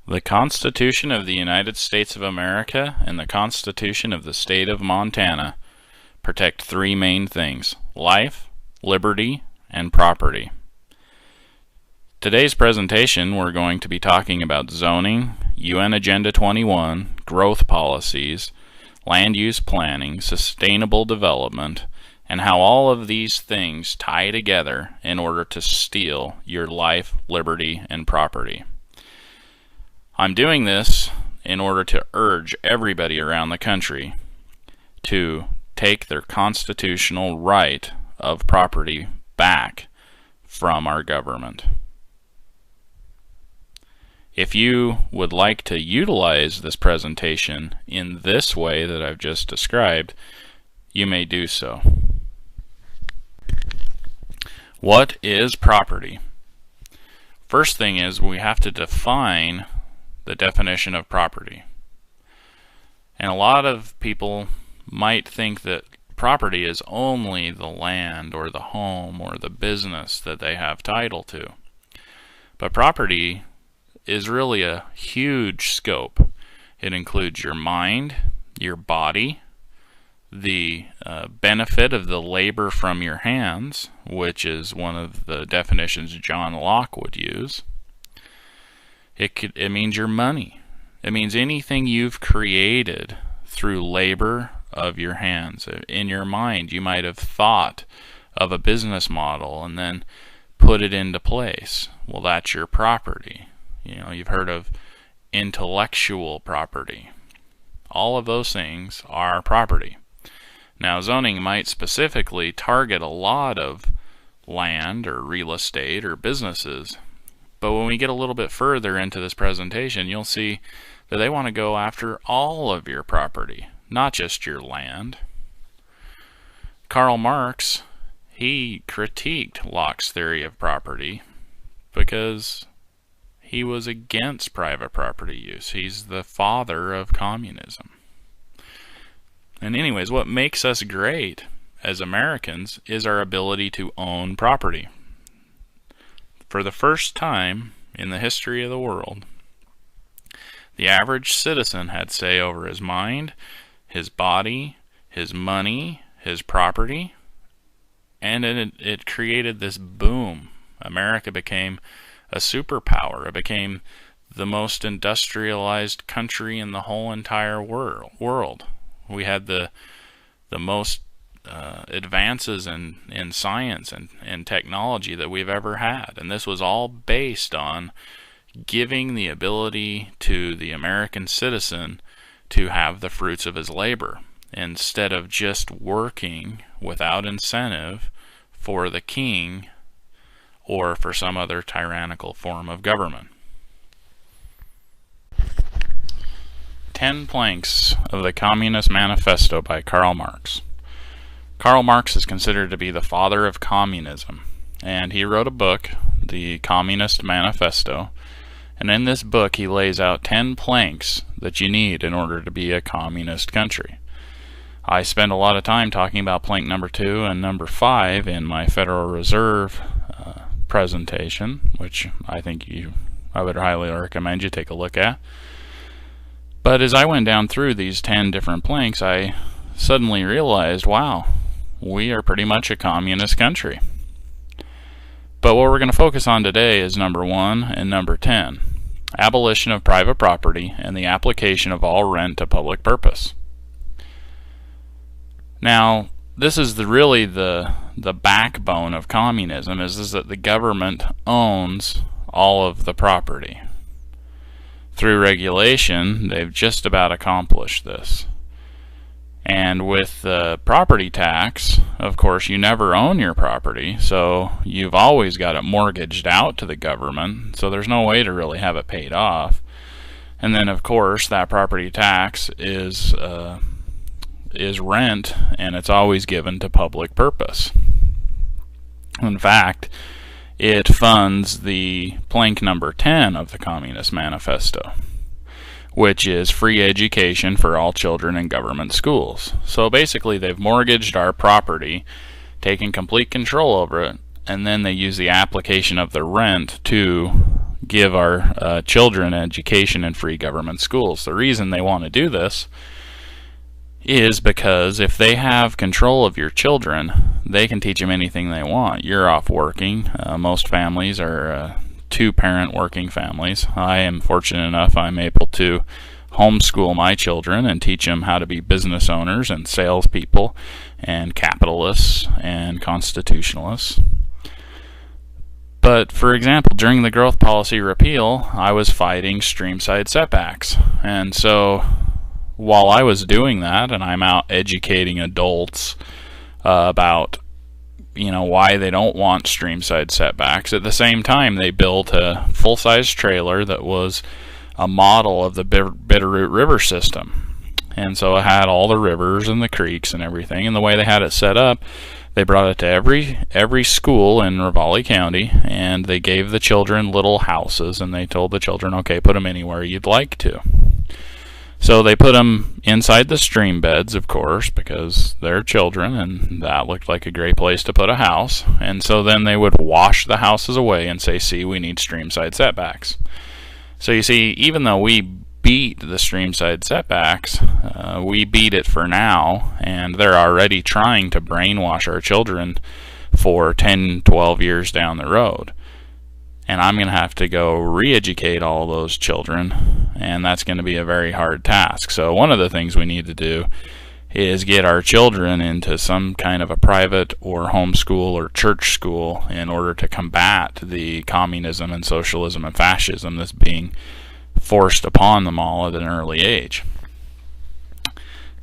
The Constitution of the United States of America and the Constitution of the State of Montana protect three main things: life, liberty, and property. Today's presentation, we're going to be talking about zoning, UN Agenda 21, growth policies, land use planning, sustainable development, and how all of these things tie together in order to steal your life, liberty, and property. I'm doing this in order to urge everybody around the country to take their constitutional right of property back from our government. If you would like to utilize this presentation in this way that I've just described, you may do so. What is property? First thing is we have to define the definition of property. And a lot of people might think that property is only the land or the home or the business that they have title to. But property is really a huge scope. It includes your mind, your body, the benefit of the labor from your hands, which is one of the definitions John Locke would use. It means your money. It means anything you've created through labor of your hands. In your mind, you might have thought of a business model and then put it into place. Well, that's your property. You know, you've heard of intellectual property. All of those things are property. Now, zoning might specifically target a lot of land or real estate or businesses. But when we get a little bit further into this presentation, you'll see that they want to go after all of your property, not just your land. Karl Marx, he critiqued Locke's theory of property because he was against private property use. He's the father of communism. And anyways, what makes us great as Americans is our ability to own property. For the first time in the history of the world, the average citizen had say over his mind, his body, his money, his property, and it created this boom. America became a superpower. It became the most industrialized country in the whole entire world. We had the most advances in science and technology that we've ever had. And this was all based on giving the ability to the American citizen to have the fruits of his labor instead of just working without incentive for the king or for some other tyrannical form of government. 10 planks of the Communist Manifesto by Karl Marx. Karl Marx is considered to be the father of communism, and he wrote a book, the Communist Manifesto, and in this book he lays out 10 planks that you need in order to be a communist country. I spend a lot of time talking about plank number 2 and number 5 in my Federal Reserve presentation, which I would highly recommend you take a look at. But as I went down through these 10 different planks, I suddenly realized, wow, we are pretty much a communist country. But what we're going to focus on today is number 1 and number 10, abolition of private property and the application of all rent to public purpose. Now, this is really the backbone of communism, is that the government owns all of the property. Through regulation, they've just about accomplished this. And with the property tax, of course, you never own your property, so you've always got it mortgaged out to the government, so there's no way to really have it paid off. And then, of course, that property tax is rent, and it's always given to public purpose. In fact, it funds the plank number 10 of the Communist Manifesto, which is free education for all children in government schools. So basically they've mortgaged our property, taken complete control over it, and then they use the application of the rent to give our children education in free government schools. The reason they want to do this is because if they have control of your children, they can teach them anything they want. You're off working. Most families are two-parent working families. I am fortunate enough I'm able to homeschool my children and teach them how to be business owners and salespeople and capitalists and constitutionalists. But, for example, during the growth policy repeal, I was fighting stream-side setbacks. And so while I was doing that, and I'm out educating adults about why they don't want stream-side setbacks, at the same time they built a full-size trailer that was a model of the Bitterroot River system. And so it had all the rivers and the creeks and everything, and the way they had it set up, they brought it to every school in Ravalli County, and they gave the children little houses, and they told the children, okay, put them anywhere you'd like to. So they put them inside the stream beds, of course, because they're children, and that looked like a great place to put a house. And so then they would wash the houses away and say, see, we need stream-side setbacks. So you see, even though we beat the stream-side setbacks, we beat it for now, and they're already trying to brainwash our children for 10, 12 years down the road. And I'm going to have to go re-educate all those children, and that's going to be a very hard task. So one of the things we need to do is get our children into some kind of a private or homeschool or church school in order to combat the communism and socialism and fascism that's being forced upon them all at an early age.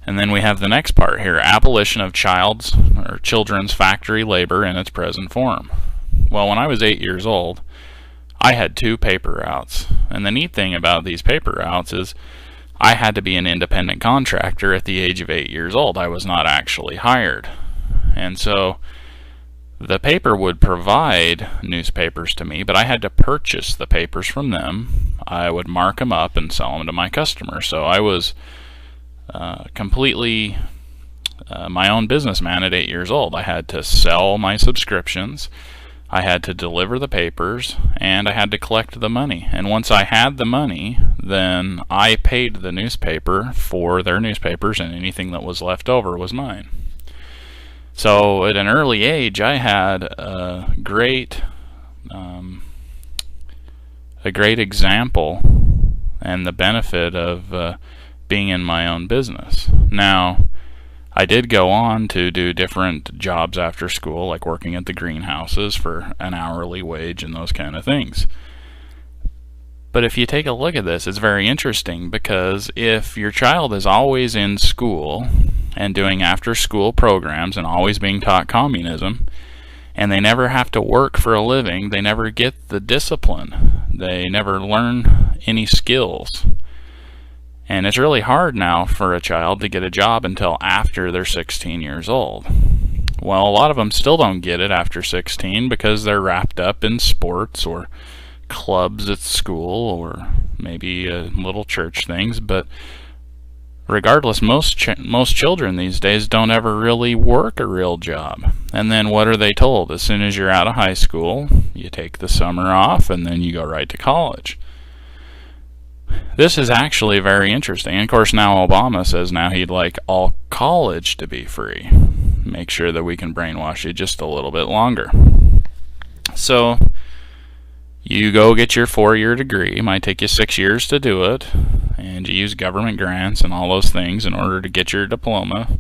And then we have the next part here, abolition of children's factory labor in its present form. Well, when I was 8 years old, I had 2 paper routes. And the neat thing about these paper routes is I had to be an independent contractor at the age of 8 years old. I was not actually hired. And so the paper would provide newspapers to me, but I had to purchase the papers from them. I would mark them up and sell them to my customers. So I was completely my own businessman at 8 years old. I had to sell my subscriptions, I had to deliver the papers, and I had to collect the money. And once I had the money, then I paid the newspaper for their newspapers, and anything that was left over was mine. So at an early age, I had a great example and the benefit of being in my own business. Now, I did go on to do different jobs after school, like working at the greenhouses for an hourly wage and those kind of things. But if you take a look at this, it's very interesting, because if your child is always in school and doing after-school programs and always being taught communism, and they never have to work for a living, they never get the discipline, they never learn any skills. And it's really hard now for a child to get a job until after they're 16 years old. Well, a lot of them still don't get it after 16 because they're wrapped up in sports or clubs at school or maybe little church things. But regardless, most children these days don't ever really work a real job. And then what are they told? As soon as you're out of high school, you take the summer off and then you go right to college. This is actually very interesting. And of course, now Obama says now he'd like all college to be free. Make sure that we can brainwash you just a little bit longer. So you go get your 4-year degree. It might take you 6 years to do it. And you use government grants and all those things in order to get your diploma.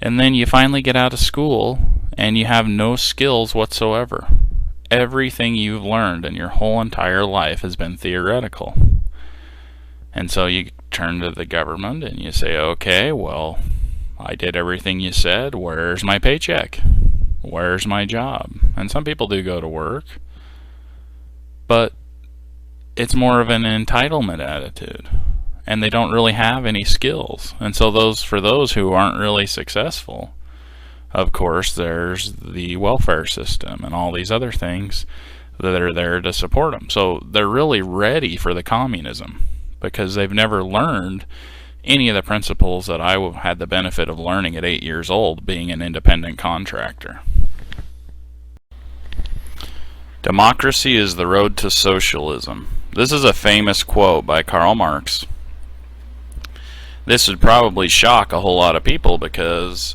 And then you finally get out of school and you have no skills whatsoever. Everything you've learned in your whole entire life has been theoretical. And so you turn to the government and you say, okay, well, I did everything you said. Where's my paycheck? Where's my job? And some people do go to work, but it's more of an entitlement attitude, and they don't really have any skills. And so for those who aren't really successful, of course, there's the welfare system and all these other things that are there to support them. So they're really ready for the communism because they've never learned any of the principles that I had the benefit of learning at 8 years old, being an independent contractor. Democracy is the road to socialism. This is a famous quote by Karl Marx. This would probably shock a whole lot of people because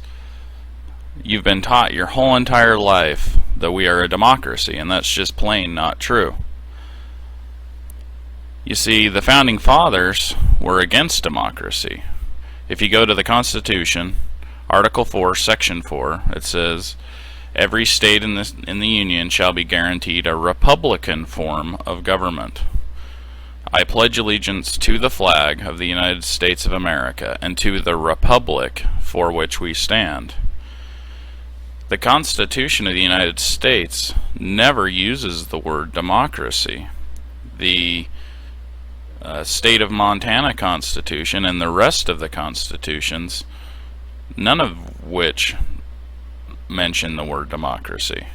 you've been taught your whole entire life that we are a democracy, and that's just plain not true. You see, the Founding Fathers were against democracy. If you go to the Constitution, Article 4, Section 4, it says, every state in the Union shall be guaranteed a republican form of government. I pledge allegiance to the flag of the United States of America and to the republic for which we stand. The Constitution of the United States never uses the word democracy. The State of Montana Constitution and the rest of the constitutions, none of which mention the word democracy.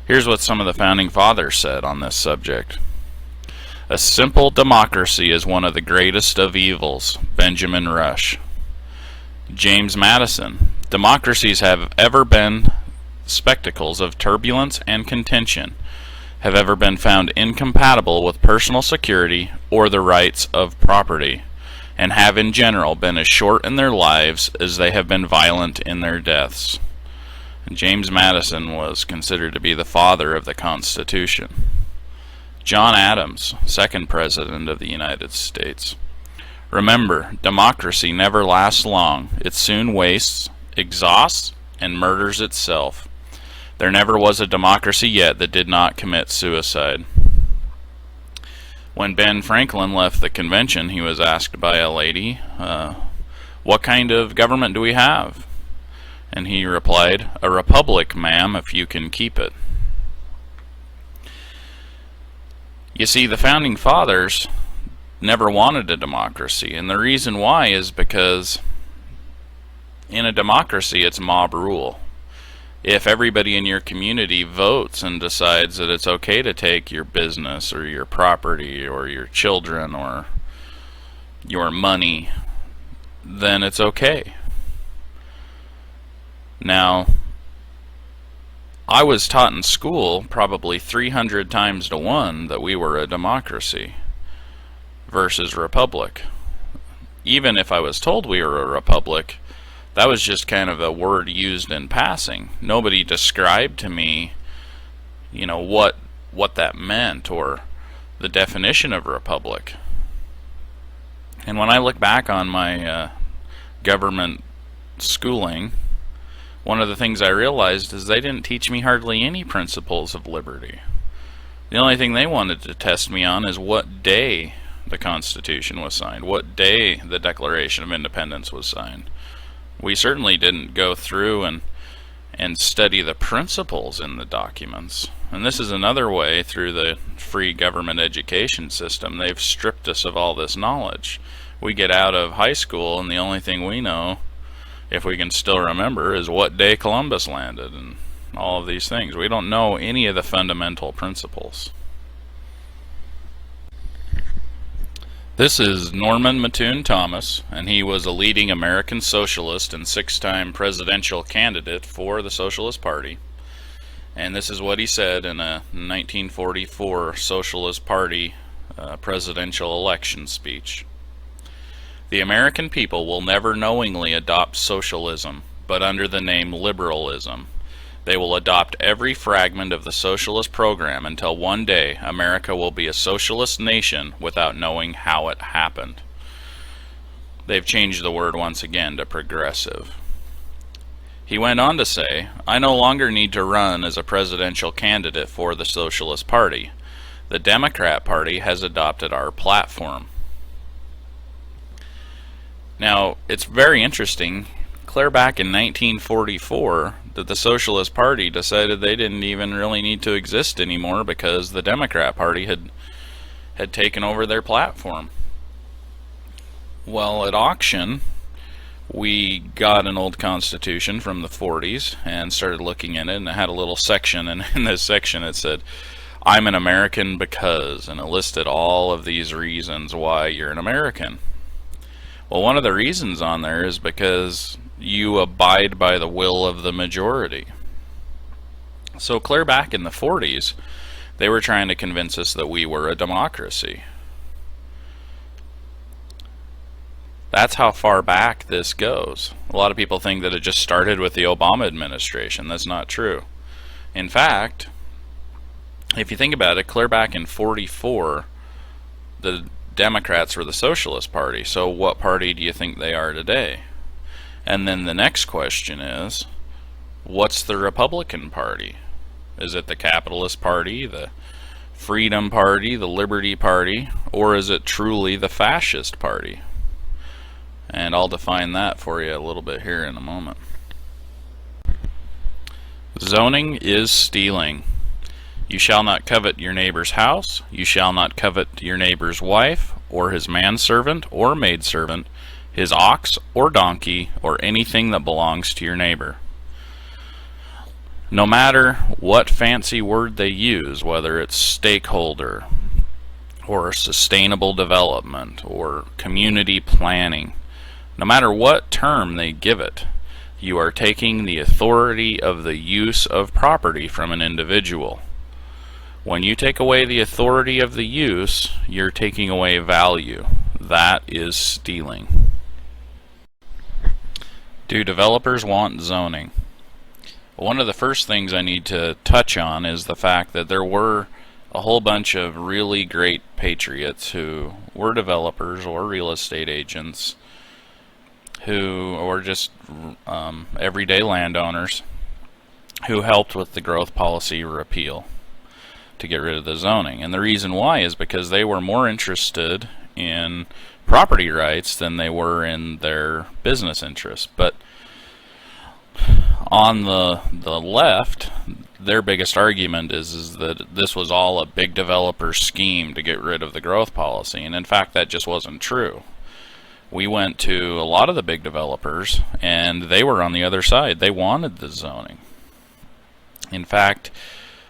Here's what some of the Founding Fathers said on this subject. A simple democracy is one of the greatest of evils. Benjamin Rush. James Madison. Democracies have ever been spectacles of turbulence and contention, have ever been found incompatible with personal security or the rights of property, and have in general been as short in their lives as they have been violent in their deaths. James Madison was considered to be the father of the Constitution. John Adams, second President of the United States. Remember, democracy never lasts long. It soon wastes, exhausts, and murders itself. There never was a democracy yet that did not commit suicide. When Ben Franklin left the convention, he was asked by a lady, what kind of government do we have? And he replied, a republic, ma'am, if you can keep it. You see, the Founding Fathers never wanted a democracy, and the reason why is because in a democracy it's mob rule. If everybody in your community votes and decides that it's okay to take your business or your property or your children or your money, then it's okay. Now, I was taught in school probably 300 times to 1 that we were a democracy versus republic. Even if I was told we were a republic, that was just kind of a word used in passing. Nobody described to me, what that meant or the definition of a republic. And when I look back on my government schooling, one of the things I realized is they didn't teach me hardly any principles of liberty. The only thing they wanted to test me on is what day the Constitution was signed, what day the Declaration of Independence was signed. We certainly didn't go through and study the principles in the documents. And this is another way through the free government education system. They've stripped us of all this knowledge. We get out of high school and the only thing we know, if we can still remember, is what day Columbus landed and all of these things. We don't know any of the fundamental principles. This is Norman Mattoon Thomas, and he was a leading American socialist and 6-time presidential candidate for the Socialist Party. And this is what he said in a 1944 Socialist Party presidential election speech. The American people will never knowingly adopt socialism, but under the name liberalism. They will adopt every fragment of the socialist program until one day America will be a socialist nation without knowing how it happened. They've changed the word once again to progressive. He went on to say, I no longer need to run as a presidential candidate for the Socialist Party. The Democrat Party has adopted our platform. Now, it's very interesting. Clear back in 1944 that the Socialist Party decided they didn't even really need to exist anymore because the Democrat Party had taken over their platform. Well, at auction, we got an old Constitution from the 40s and started looking in it, and it had a little section, and in this section it said, I'm an American because, and it listed all of these reasons why you're an American. Well, one of the reasons on there is because you abide by the will of the majority. So clear back in the 40s, They were trying to convince us that we were a democracy. That's how far back this goes. A lot of people think that it just started with the Obama administration. That's not true. In fact, if you think about it, clear back in '44, the Democrats were the Socialist Party. So what party do you think they are today? And then the next question is, what's the Republican Party? Is it the Capitalist Party, the Freedom Party, the Liberty Party, or is it truly the Fascist Party? And I'll define that for you a little bit here in a moment. Zoning is stealing. You shall not covet your neighbor's house. You shall not covet your neighbor's wife, or his manservant or maidservant, his ox or donkey, or anything that belongs to your neighbor. No matter what fancy word they use, whether it's stakeholder, or sustainable development, or community planning, no matter what term they give it, you are taking the authority of the use of property from an individual. When you take away the authority of the use, you're taking away value. That is stealing. Do developers want zoning? One of the first things I need to touch on is the fact that there were a whole bunch of really great patriots who were developers or real estate agents who were just everyday landowners who helped with the growth policy repeal to get rid of the zoning. And the reason why is because they were more interested in property rights than they were in their business interests. But on the left, their biggest argument is that this was all a big developer scheme to get rid of the growth policy. And in fact, that just wasn't true. We went to a lot of the big developers, and they were on the other side. They wanted the zoning. In fact,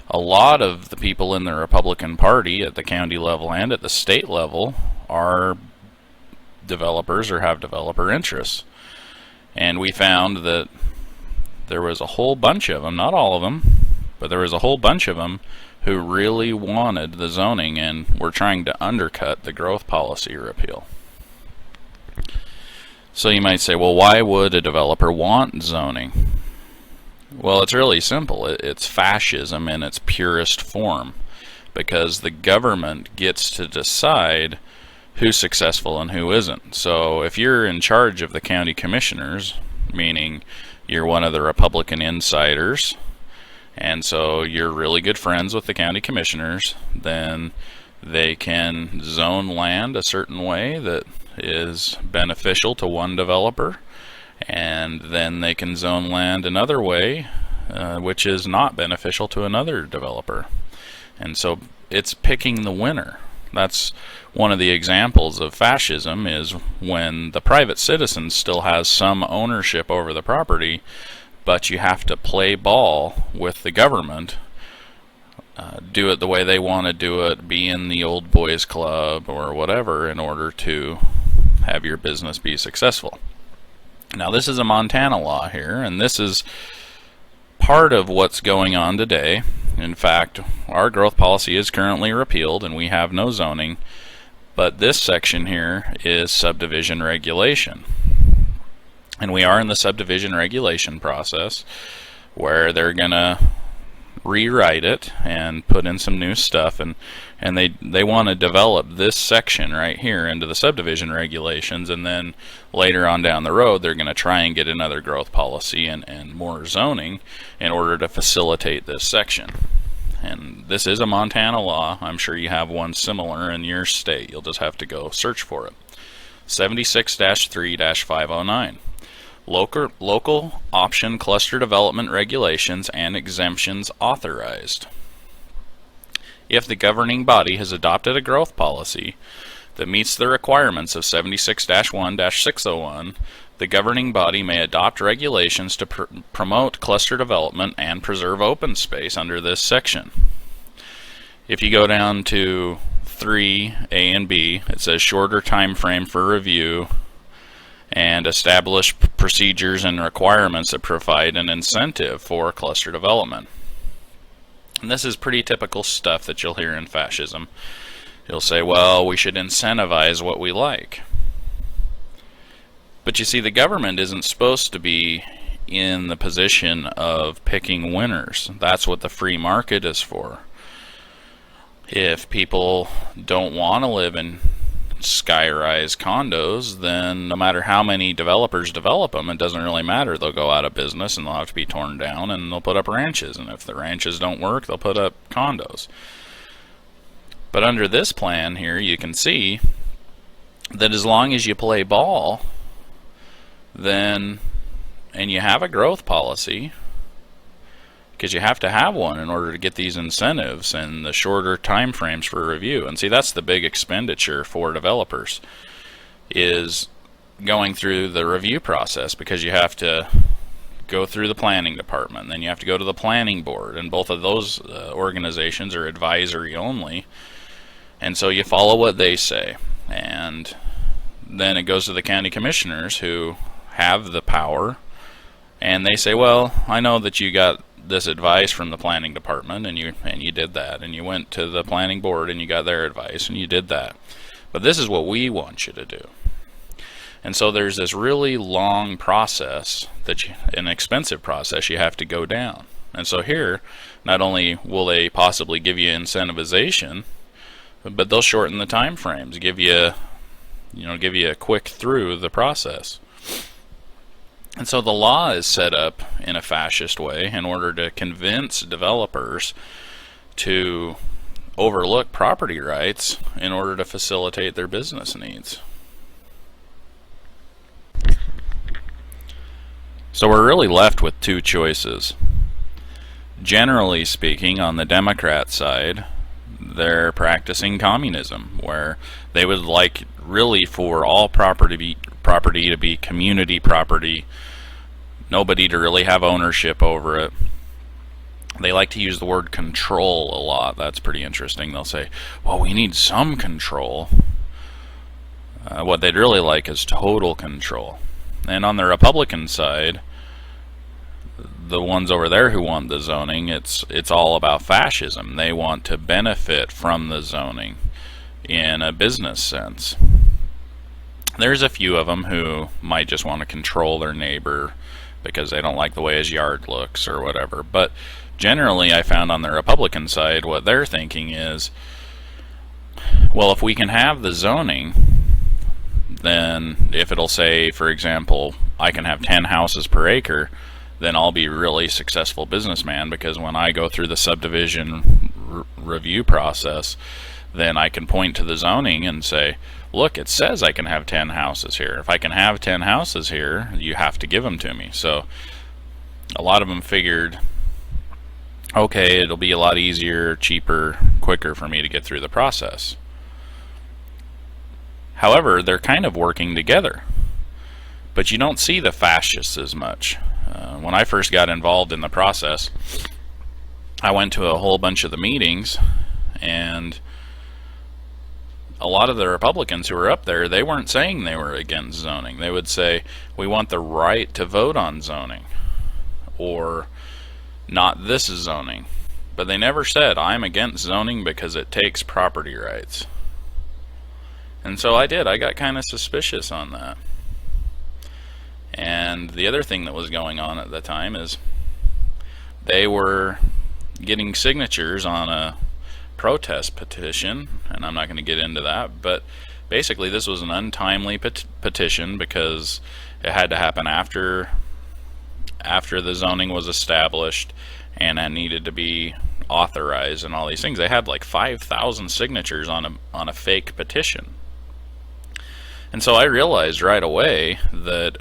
a lot of the people in the Republican Party at the county level and at the state level are developers or have developer interests. And we found that there was a whole bunch of them, not all of them, but there was a whole bunch of them who really wanted the zoning and were trying to undercut the growth policy repeal. So you might say, well, why would a developer want zoning? Well, it's really simple. It's fascism in its purest form, because the government gets to decide who's successful and who isn't. So if you're in charge of the county commissioners, meaning you're one of the Republican insiders, and so you're really good friends with the county commissioners, then they can zone land a certain way that is beneficial to one developer, and then they can zone land another way which is not beneficial to another developer. And so it's picking the winner. That's one of the examples of fascism, is when the private citizen still has some ownership over the property, but you have to play ball with the government, do it the way they want to do it, be in the old boys club or whatever, in order to have your business be successful. Now, this is a Montana law here, and this is part of what's going on today. In fact, our growth policy is currently repealed and we have no zoning, but this section here is subdivision regulation. And we are in the subdivision regulation process where they're going to rewrite it and put in some new stuff, and they want to develop this section right here into the subdivision regulations, and then later on down the road they're going to try and get another growth policy and more zoning in order to facilitate this section. And this is a Montana law. I'm sure you have one similar in your state. You'll just have to go search for it. 76-3-509. Local option cluster development regulations and exemptions authorized. If the governing body has adopted a growth policy that meets the requirements of 76-1-601, the governing body may adopt regulations to promote cluster development and preserve open space under this section. If you go down to 3A and B, it says shorter time frame for review and establish procedures and requirements that provide an incentive for cluster development. And this is pretty typical stuff that you'll hear in fascism. You'll say, well, we should incentivize what we like. But you see, the government isn't supposed to be in the position of picking winners. That's what the free market is for. If people don't want to live in sky-rise condos, then no matter how many developers develop them, it doesn't really matter. They'll go out of business and they'll have to be torn down, and they'll put up ranches. And if the ranches don't work, they'll put up condos. But under this plan here, you can see that as long as you play ball, then, and you have a growth policy, because you have to have one in order to get these incentives and the shorter time frames for review. And see, that's the big expenditure for developers, is going through the review process, because you have to go through the planning department, then you have to go to the planning board, and both of those organizations are advisory only, and so you follow what they say, and then it goes to the county commissioners, who have the power, and they say, well, I know that you got this advice from the planning department, and you did that, and you went to the planning board and you got their advice and you did that, but this is what we want you to do. And so there's this really long process, an expensive process you have to go down. And so here, not only will they possibly give you incentivization, but they'll shorten the time frames, give you a quick through the process. And so the law is set up in a fascist way in order to convince developers to overlook property rights in order to facilitate their business needs. So we're really left with two choices. Generally speaking, on the Democrat side, they're practicing communism, where they would like really for all property to be community property, nobody to really have ownership over it. They like to use the word control a lot. That's pretty interesting. They'll say, well, we need some control. What they'd really like is total control. And on the Republican side, the ones over there who want the zoning, it's all about fascism. They want to benefit from the zoning in a business sense. There's a few of them who might just want to control their neighbor because they don't like the way his yard looks or whatever. But generally, I found on the Republican side, what they're thinking is, well, if we can have the zoning, then if it'll say, for example, I can have 10 houses per acre, then I'll be a really successful businessman, because when I go through the subdivision review process, then I can point to the zoning and say, look, it says I can have 10 houses here. If I can have 10 houses here, you have to give them to me. So a lot of them figured, okay, it'll be a lot easier, cheaper, quicker for me to get through the process. However, they're kind of working together, but you don't see the fascists as much. When I first got involved in the process, I went to a whole bunch of the meetings, and a lot of the Republicans who were up there, they weren't saying they were against zoning. They would say, we want the right to vote on zoning, or not this zoning. But they never said, I'm against zoning because it takes property rights. And so I got kind of suspicious on that. And the other thing that was going on at the time is they were getting signatures on a protest petition, and I'm not going to get into that, but basically this was an untimely petition because it had to happen after the zoning was established, and it needed to be authorized and all these things. They had like 5,000 signatures on a fake petition. And so I realized right away that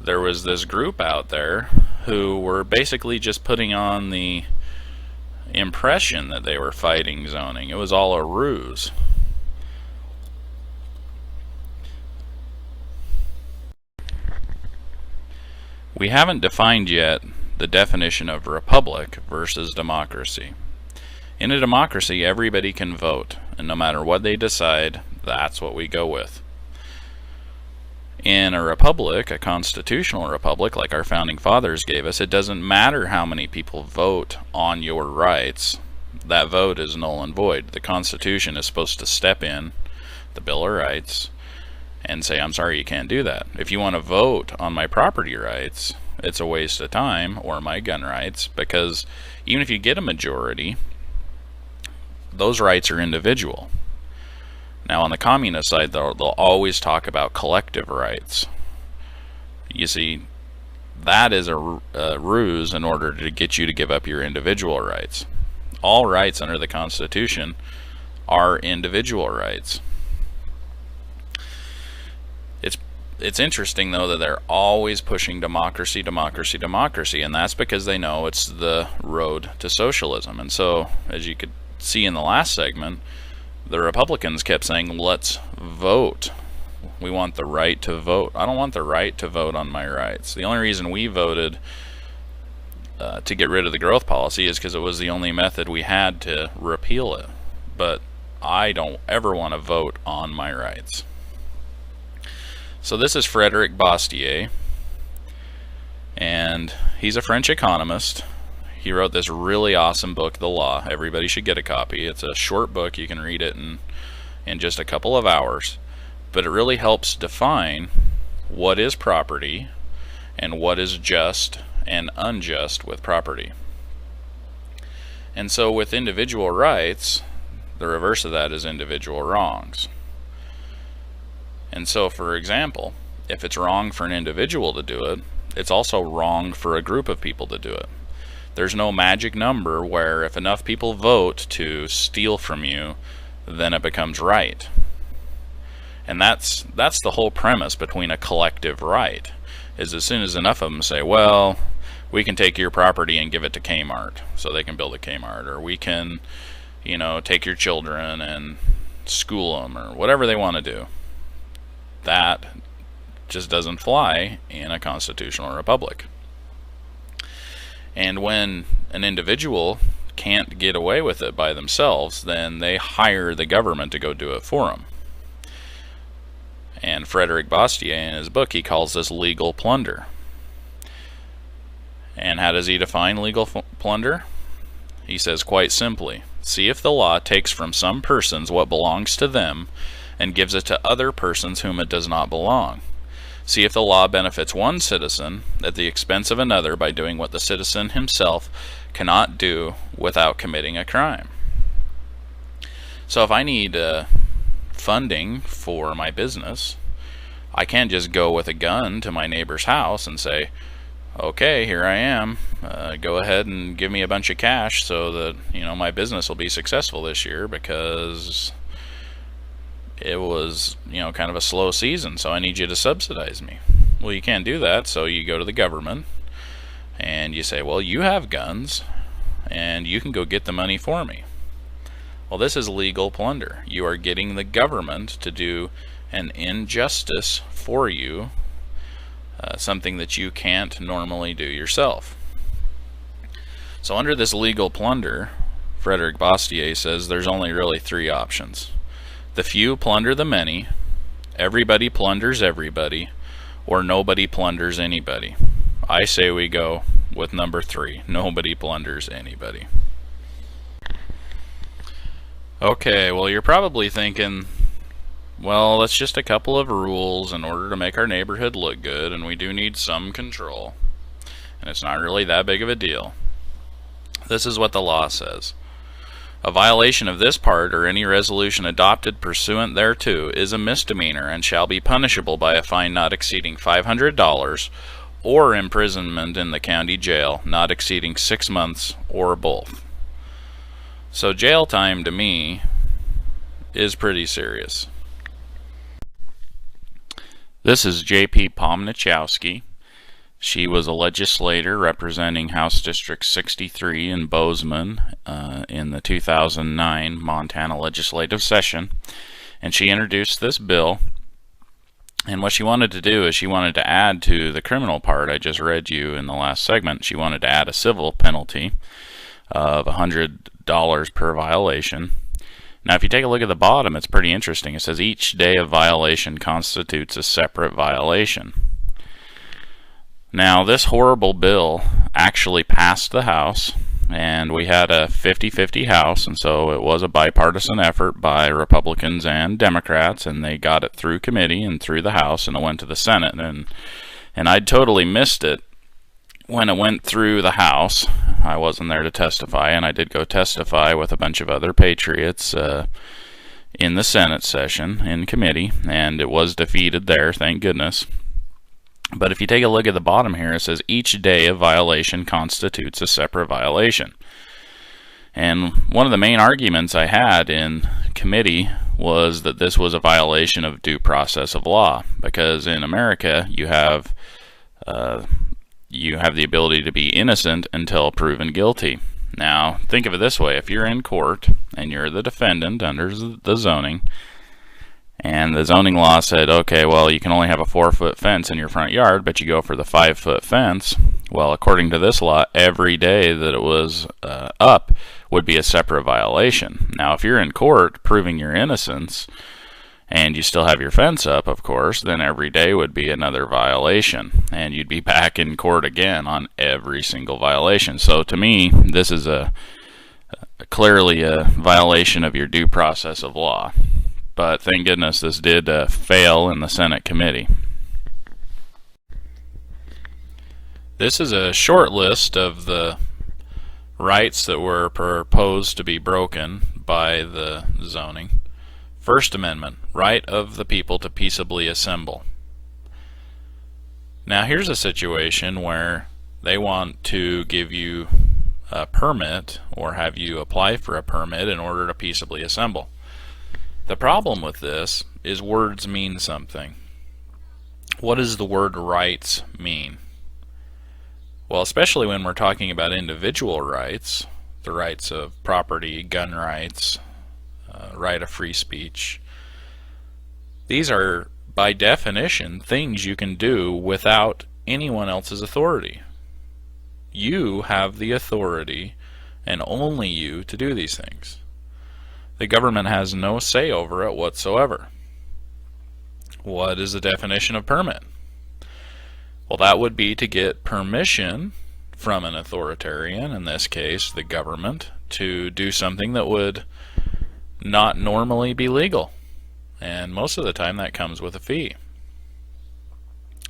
there was this group out there who were basically just putting on the impression that they were fighting zoning. It was all a ruse. We haven't defined yet the definition of republic versus democracy. In a democracy, everybody can vote, and no matter what they decide, that's what we go with. In a republic, a constitutional republic like our founding fathers gave us, it doesn't matter how many people vote on your rights. That vote is null and void. The Constitution is supposed to step in, the Bill of Rights, and say, I'm sorry, you can't do that. If you want to vote on my property rights, it's a waste of time, or my gun rights, because even if you get a majority, those rights are individual. Now, on the communist side, they'll always talk about collective rights. You see, that is a ruse in order to get you to give up your individual rights. All rights under the Constitution are individual rights. It's interesting, though, that they're always pushing democracy, democracy, democracy, and that's because they know it's the road to socialism. And so, as you could see in the last segment, the Republicans kept saying, let's vote. We want the right to vote. I don't want the right to vote on my rights. The only reason we voted to get rid of the growth policy is because it was the only method we had to repeal it. But I don't ever want to vote on my rights. So this is Frédéric Bastiat, and he's a French economist. He wrote this really awesome book, The Law. Everybody should get a copy. It's a short book. You can read it in just a couple of hours. But it really helps define what is property and what is just and unjust with property. And so with individual rights, the reverse of that is individual wrongs. And so, for example, if it's wrong for an individual to do it, it's also wrong for a group of people to do it. There's no magic number where if enough people vote to steal from you, then it becomes right. And that's the whole premise between a collective right, is as soon as enough of them say, well, we can take your property and give it to Kmart so they can build a Kmart, or we can, take your children and school them, or whatever they want to do. That just doesn't fly in a constitutional republic. And when an individual can't get away with it by themselves, then they hire the government to go do it for them. And Frédéric Bastiat, in his book, he calls this legal plunder. And how does he define legal plunder? He says quite simply, see if the law takes from some persons what belongs to them and gives it to other persons whom it does not belong. See if the law benefits one citizen at the expense of another by doing what the citizen himself cannot do without committing a crime. So if I need funding for my business, I can't just go with a gun to my neighbor's house and say, okay, here I am, go ahead and give me a bunch of cash so that my business will be successful this year, because it was kind of a slow season, so I need you to subsidize me. Well, you can't do that, so you go to the government and you say, well, you have guns and you can go get the money for me. Well, this is legal plunder. You are getting the government to do an injustice for you, something that you can't normally do yourself. So under this legal plunder, Frédéric Bastiat says there's only really three options. The few plunder the many, everybody plunders everybody, or nobody plunders anybody. I say we go with number 3, nobody plunders anybody. Okay, well, you're probably thinking, well, that's just a couple of rules in order to make our neighborhood look good, and we do need some control, and it's not really that big of a deal. This is what the law says. A violation of this part or any resolution adopted pursuant thereto is a misdemeanor and shall be punishable by a fine not exceeding $500 or imprisonment in the county jail not exceeding 6 months or both. So jail time to me is pretty serious. This is J.P. Pomnichowski. She was a legislator representing House District 63 in Bozeman in the 2009 Montana legislative session, and she introduced this bill. And what she wanted to do is she wanted to add to the criminal part I just read you in the last segment. She wanted to add a civil penalty of $100 per violation. Now, if you take a look at the bottom, it's pretty interesting. It says each day of violation constitutes a separate violation. Now, this horrible bill actually passed the House, and we had a 50-50 House, and so it was a bipartisan effort by Republicans and Democrats, and they got it through committee and through the House, and it went to the Senate. And I'd totally missed it when it went through the House. I wasn't there to testify, and I did go testify with a bunch of other patriots in the Senate session in committee, and it was defeated there, thank goodness. But if you take a look at the bottom here, it says each day of violation constitutes a separate violation. And one of the main arguments I had in committee was that this was a violation of due process of law, because in America you have the ability to be innocent until proven guilty. Now, think of it this way. If you're in court and you're the defendant under the zoning, and the zoning law said, okay, well, you can only have a 4-foot fence in your front yard, but you go for the 5-foot fence. Well, according to this law, every day that it was up would be a separate violation. Now, if you're in court proving your innocence, and you still have your fence up, of course, then every day would be another violation, and you'd be back in court again on every single violation. So to me, this is clearly a violation of your due process of law. But thank goodness this did fail in the Senate committee. This is a short list of the rights that were proposed to be broken by the zoning. First Amendment, right of the people to peaceably assemble. Now here's a situation where they want to give you a permit or have you apply for a permit in order to peaceably assemble. The problem with this is words mean something. What does the word rights mean? Well, especially when we're talking about individual rights, the rights of property, gun rights, right of free speech. These are, by definition, things you can do without anyone else's authority. You have the authority, and only you, to do these things. The government has no say over it whatsoever. What is the definition of permit? Well, that would be to get permission from an authoritarian, in this case the government, to do something that would not normally be legal. And most of the time that comes with a fee.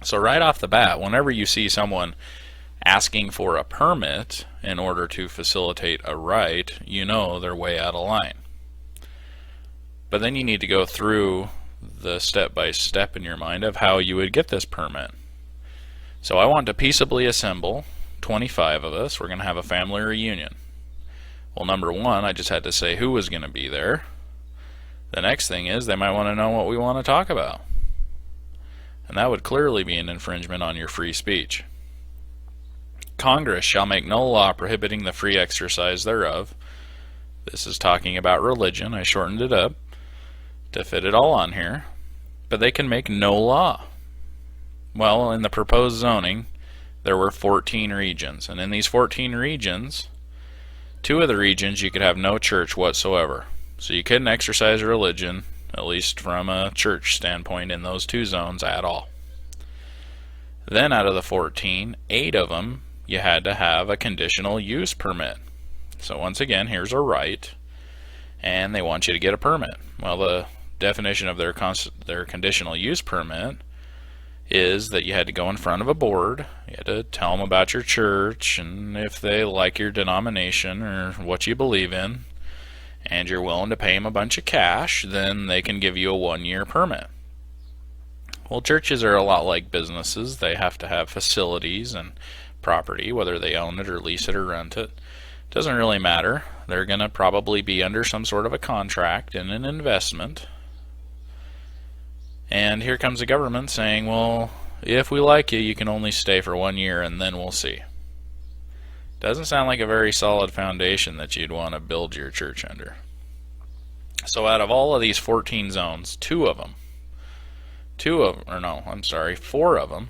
So right off the bat, whenever you see someone asking for a permit in order to facilitate a right, you know they're way out of line. But then you need to go through the step-by-step in your mind of how you would get this permit. So I want to peaceably assemble 25 of us. We're going to have a family reunion. Well, number one, I just had to say who was going to be there. The next thing is they might want to know what we want to talk about. And that would clearly be an infringement on your free speech. Congress shall make no law prohibiting the free exercise thereof. This is talking about religion. I shortened it up to fit it all on here. But they can make no law. Well, in the proposed zoning, there were 14 regions. And in these 14 regions, 2 of the regions you could have no church whatsoever. So you couldn't exercise religion, at least from a church standpoint, in those 2 zones at all. Then out of the 14, 8 of them you had to have a conditional use permit. So once again, here's a right, and they want you to get a permit. Well, the definition of their conditional use permit is that you had to go in front of a board, you had to tell them about your church, and if they like your denomination or what you believe in, and you're willing to pay them a bunch of cash, then they can give you a 1-year permit. Well, churches are a lot like businesses. They have to have facilities and property, whether they own it or lease it or rent it. Doesn't really matter. They're going to probably be under some sort of a contract and an investment. And here comes the government saying, well, if we like you, you can only stay for 1 year and then we'll see. Doesn't sound like a very solid foundation that you'd want to build your church under. So out of all of these 14 zones, 4 of them,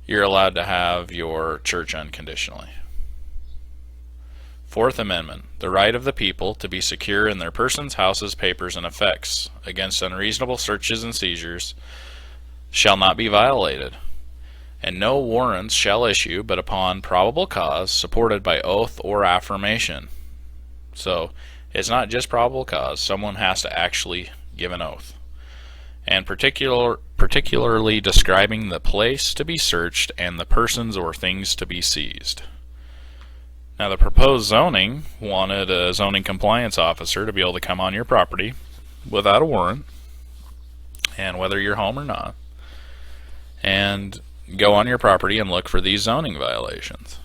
you're allowed to have your church unconditionally. Fourth Amendment, the right of the people to be secure in their persons, houses, papers, and effects against unreasonable searches and seizures shall not be violated, and no warrants shall issue but upon probable cause supported by oath or affirmation. So it's not just probable cause, someone has to actually give an oath. And particularly describing the place to be searched and the persons or things to be seized. Now, the proposed zoning wanted a zoning compliance officer to be able to come on your property without a warrant, and whether you're home or not, and go on your property and look for these zoning violations.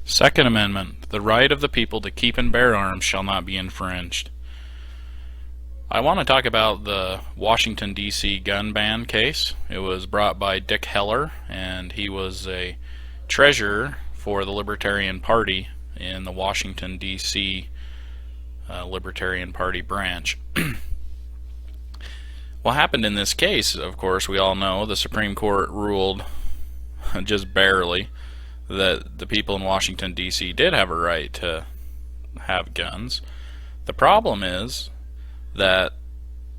Second Amendment, the right of the people to keep and bear arms shall not be infringed. I want to talk about the Washington, D.C. gun ban case. It was brought by Dick Heller, and he was a treasurer for the Libertarian Party in the Washington, D.C. Libertarian Party branch. What happened in this case, of course, we all know the Supreme Court ruled just barely that the people in Washington, D.C. did have a right to have guns. The problem is that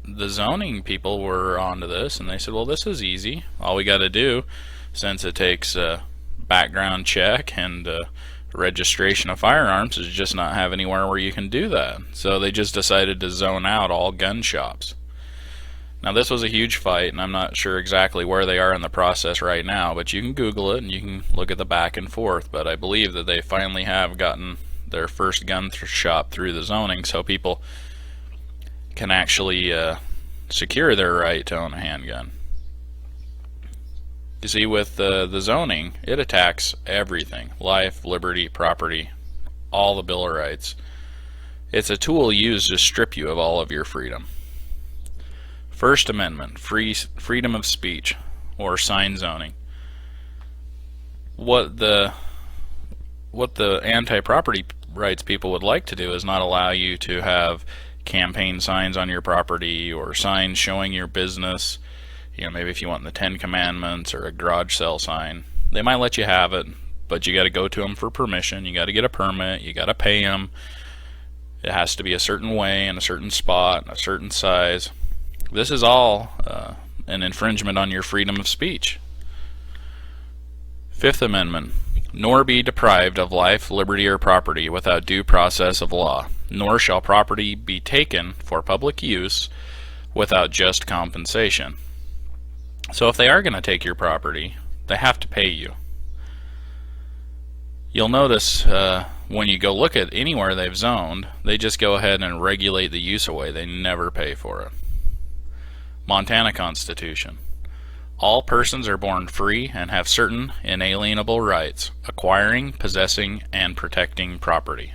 the zoning people were onto this, and they said, well, this is easy. All we got to do, since it takes a background check and registration of firearms, is just not have anywhere where you can do that. So they just decided to zone out all gun shops. Now, this was a huge fight, and I'm not sure exactly where they are in the process right now, but you can Google it and you can look at the back and forth. But I believe that they finally have gotten their first gun shop through the zoning, so people can actually secure their right to own a handgun. You see, with the zoning, it attacks everything: life, liberty, property, all the Bill of Rights. It's a tool used to strip you of all of your freedom. First Amendment, freedom of speech, or sign zoning. What the anti-property rights people would like to do is not allow you to have campaign signs on your property or signs showing your business. You know, maybe if you want the 10 Commandments or a garage sale sign, they might let you have it, but you got to go to them for permission. You got to get a permit. You got to pay them. It has to be a certain way and a certain spot and a certain size. This is all an infringement on your freedom of speech. Fifth Amendment, nor be deprived of life, liberty, or property without due process of law, nor shall property be taken for public use without just compensation. So if they are going to take your property, they have to pay you. You'll notice when you go look at anywhere they've zoned, they just go ahead and regulate the use away. They never pay for it. Montana Constitution. All persons are born free and have certain inalienable rights, acquiring, possessing, and protecting property.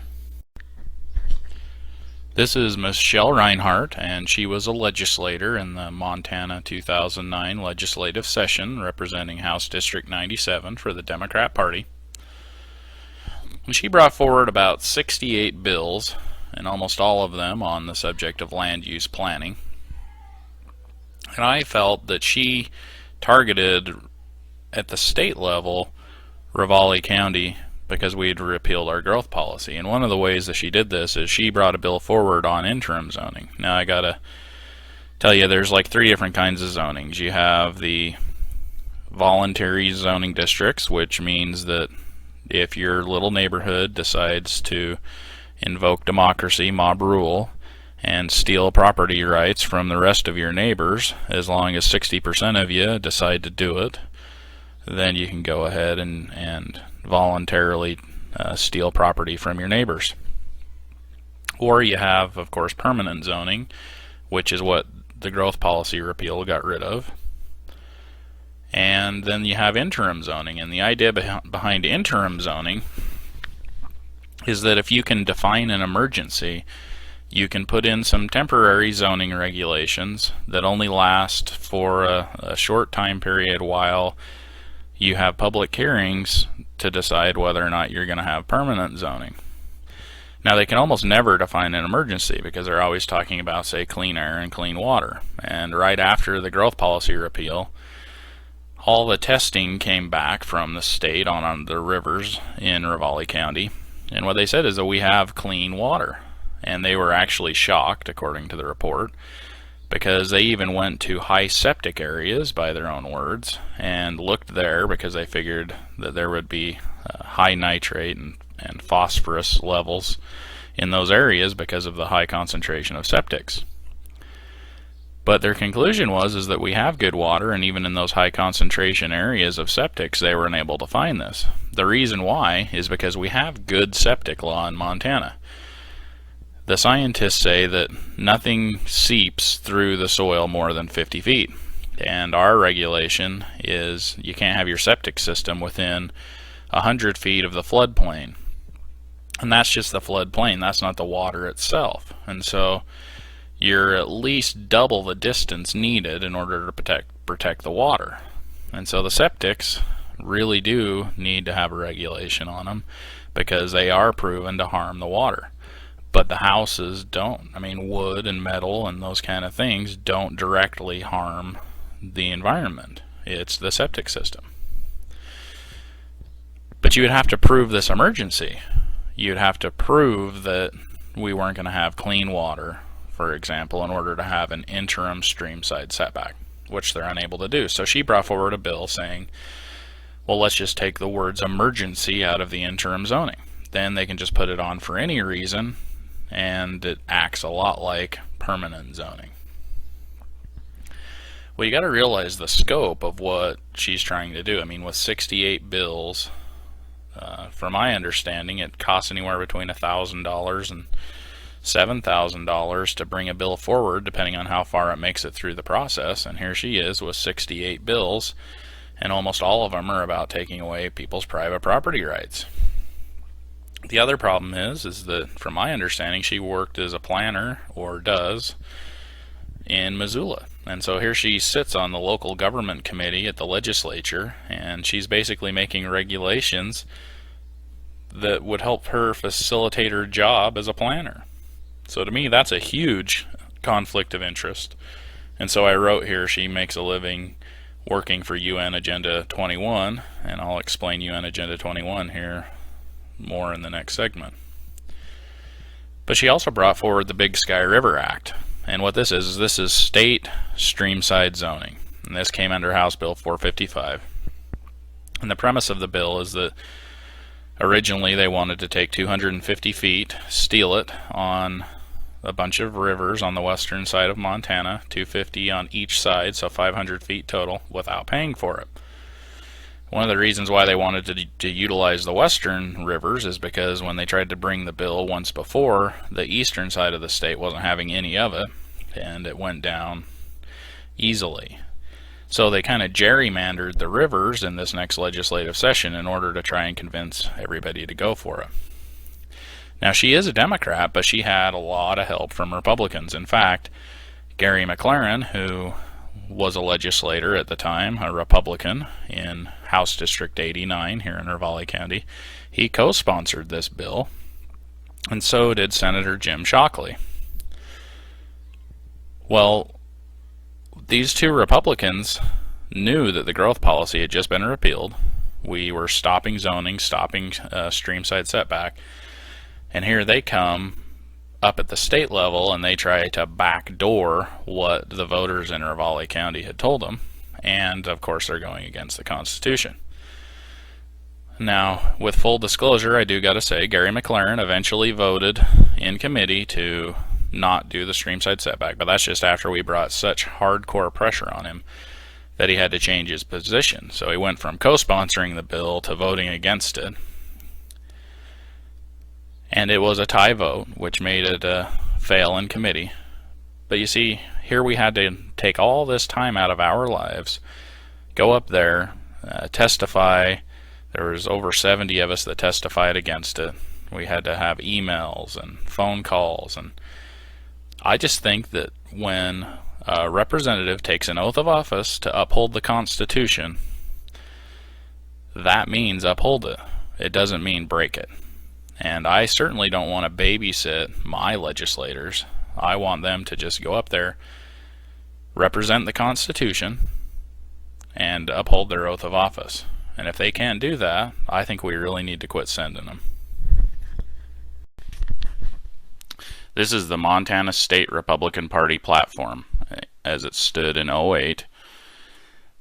This is Michelle Reinhardt, and she was a legislator in the Montana 2009 legislative session representing House District 97 for the Democrat Party. And she brought forward about 68 bills, and almost all of them on the subject of land use planning. And I felt that she targeted, at the state level, Ravalli County, because we had repealed our growth policy. And one of the ways that she did this is she brought a bill forward on interim zoning. Now, I gotta tell you, there's like 3 different kinds of zonings. You have the voluntary zoning districts, which means that if your little neighborhood decides to invoke democracy, mob rule, and steal property rights from the rest of your neighbors, as long as 60% of you decide to do it, then you can go ahead and voluntarily steal property from your neighbors. Or you have, of course, permanent zoning, which is what the growth policy repeal got rid of. And then you have interim zoning, and the idea behind interim zoning is that if you can define an emergency, you can put in some temporary zoning regulations that only last for a short time period while you have public hearings to decide whether or not you're going to have permanent zoning. Now, they can almost never define an emergency because they're always talking about, say, clean air and clean water. And right after the growth policy repeal, All the testing came back from the state on the rivers in Ravalli County, and what they said is that we have clean water. And they were actually shocked, according to the report, because they even went to high septic areas, by their own words, and looked there because they figured that there would be high nitrate and phosphorus levels in those areas because of the high concentration of septics. But their conclusion is that we have good water, and even in those high concentration areas of septics, they were unable to find this. The reason why is because we have good septic law in Montana. The scientists say that nothing seeps through the soil more than 50 feet. And our regulation is you can't have your septic system within 100 feet of the floodplain. And that's just the floodplain, that's not the water itself. And so you're at least double the distance needed in order to protect the water. And so the septics really do need to have a regulation on them because they are proven to harm the water. But the houses don't. I mean, wood and metal and those kind of things don't directly harm the environment. It's the septic system. But you would have to prove this emergency. You'd have to prove that we weren't going to have clean water, for example, in order to have an interim stream side setback, which they're unable to do. So she brought forward a bill saying, well, let's just take the words emergency out of the interim zoning. Then they can just put it on for any reason, and it acts a lot like permanent zoning. Well, you got to realize the scope of what she's trying to do. I mean, with 68 bills, from my understanding, it costs anywhere between $1,000 and $7,000 to bring a bill forward, depending on how far it makes it through the process. And here she is with 68 bills, and almost all of them are about taking away people's private property rights. The other problem is that, from my understanding, she worked as a planner, or does, in Missoula. And so here she sits on the local government committee at the legislature, and she's basically making regulations that would help her facilitate her job as a planner. So to me, that's a huge conflict of interest. And so I wrote here, she makes a living working for UN Agenda 21, and I'll explain UN Agenda 21 here more in the next segment. But she also brought forward the Big Sky River Act. And what this is state streamside zoning. And this came under House Bill 455. And the premise of the bill is that originally they wanted to take 250 feet, steal it on a bunch of rivers on the western side of Montana, 250 on each side, so 500 feet total, without paying for it. One of the reasons why they wanted to utilize the western rivers is because when they tried to bring the bill once before, the eastern side of the state wasn't having any of it, and it went down easily. So they kind of gerrymandered the rivers in this next legislative session in order to try and convince everybody to go for it. Now, she is a Democrat, but she had a lot of help from Republicans. In fact, Gary McLaren, who was a legislator at the time, a Republican in House District 89 here in Ravalli County, he co-sponsored this bill, and so did Senator Jim Shockley. Well, these two Republicans knew that the growth policy had just been repealed. We were stopping zoning, stopping streamside setback, and here they come up at the state level and they try to backdoor what the voters in Ravalli County had told them, and of course they're going against the Constitution. Now, with full disclosure, I do got to say Gary McLaren eventually voted in committee to not do the streamside setback, but that's just after we brought such hardcore pressure on him that he had to change his position. So he went from co-sponsoring the bill to voting against it. And it was a tie vote, which made it fail in committee. But you see, here we had to take all this time out of our lives, go up there, testify. There was over 70 of us that testified against it. We had to have emails and phone calls. And I just think that when a representative takes an oath of office to uphold the Constitution, that means uphold it. It doesn't mean break it. And I certainly don't want to babysit my legislators. I want them to just go up there, represent the Constitution, and uphold their oath of office. And if they can't do that, I think we really need to quit sending them. This is the Montana State Republican Party platform as it stood in '08.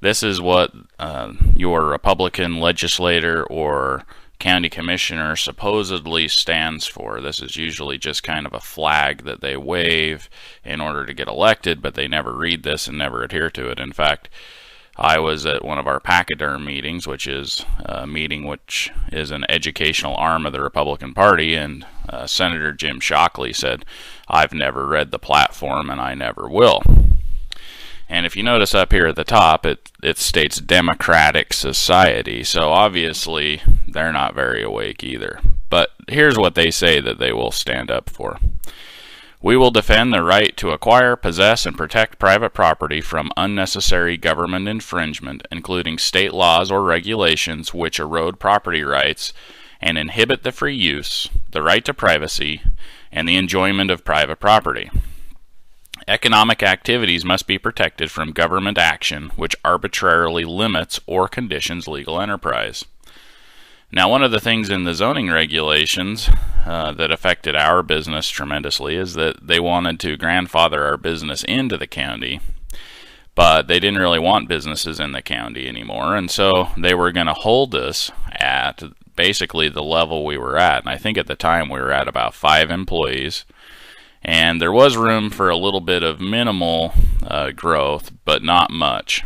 This is what your Republican legislator or county commissioner supposedly stands for. This is usually just kind of a flag that they wave in order to get elected, but they never read this and never adhere to it. In fact, I was at one of our pachyderm meetings, which is a meeting which is an educational arm of the Republican Party, and Senator Jim Shockley said, "I've never read the platform and I never will." And if you notice up here at the top, it states Democratic Society, so obviously they're not very awake either. But here's what they say that they will stand up for. We will defend the right to acquire, possess, and protect private property from unnecessary government infringement, including state laws or regulations which erode property rights and inhibit the free use, the right to privacy, and the enjoyment of private property. Economic activities must be protected from government action which arbitrarily limits or conditions legal enterprise. Now, one of the things in the zoning regulations that affected our business tremendously is that they wanted to grandfather our business into the county, but they didn't really want businesses in the county anymore, and so they were going to hold us at basically the level we were at. And I think at the time we were at about 5 employees. And there was room for a little bit of minimal growth, but not much.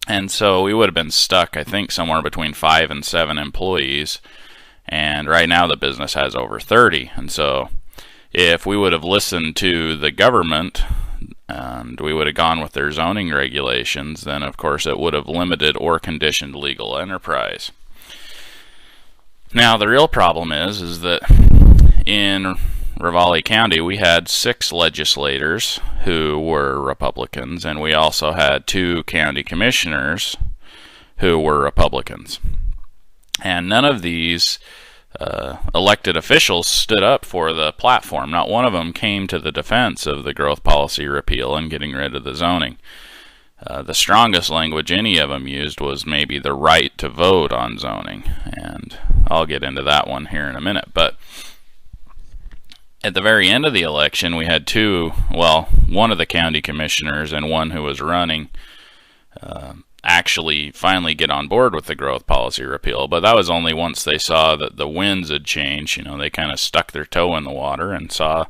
And so we would have been stuck, I think, somewhere between 5 and 7 employees. And right now the business has over 30. And so if we would have listened to the government and we would have gone with their zoning regulations, then of course it would have limited or conditioned legal enterprise. Now the real problem is that in Ravalli County, we had 6 legislators who were Republicans, and we also had 2 county commissioners who were Republicans. And none of these elected officials stood up for the platform. Not one of them came to the defense of the growth policy repeal and getting rid of the zoning. The strongest language any of them used was maybe the right to vote on zoning, and I'll get into that one here in a minute. But at the very end of the election, we had one of the county commissioners and one who was running actually finally get on board with the growth policy repeal, but that was only once they saw that the winds had changed. They kind of stuck their toe in the water and saw,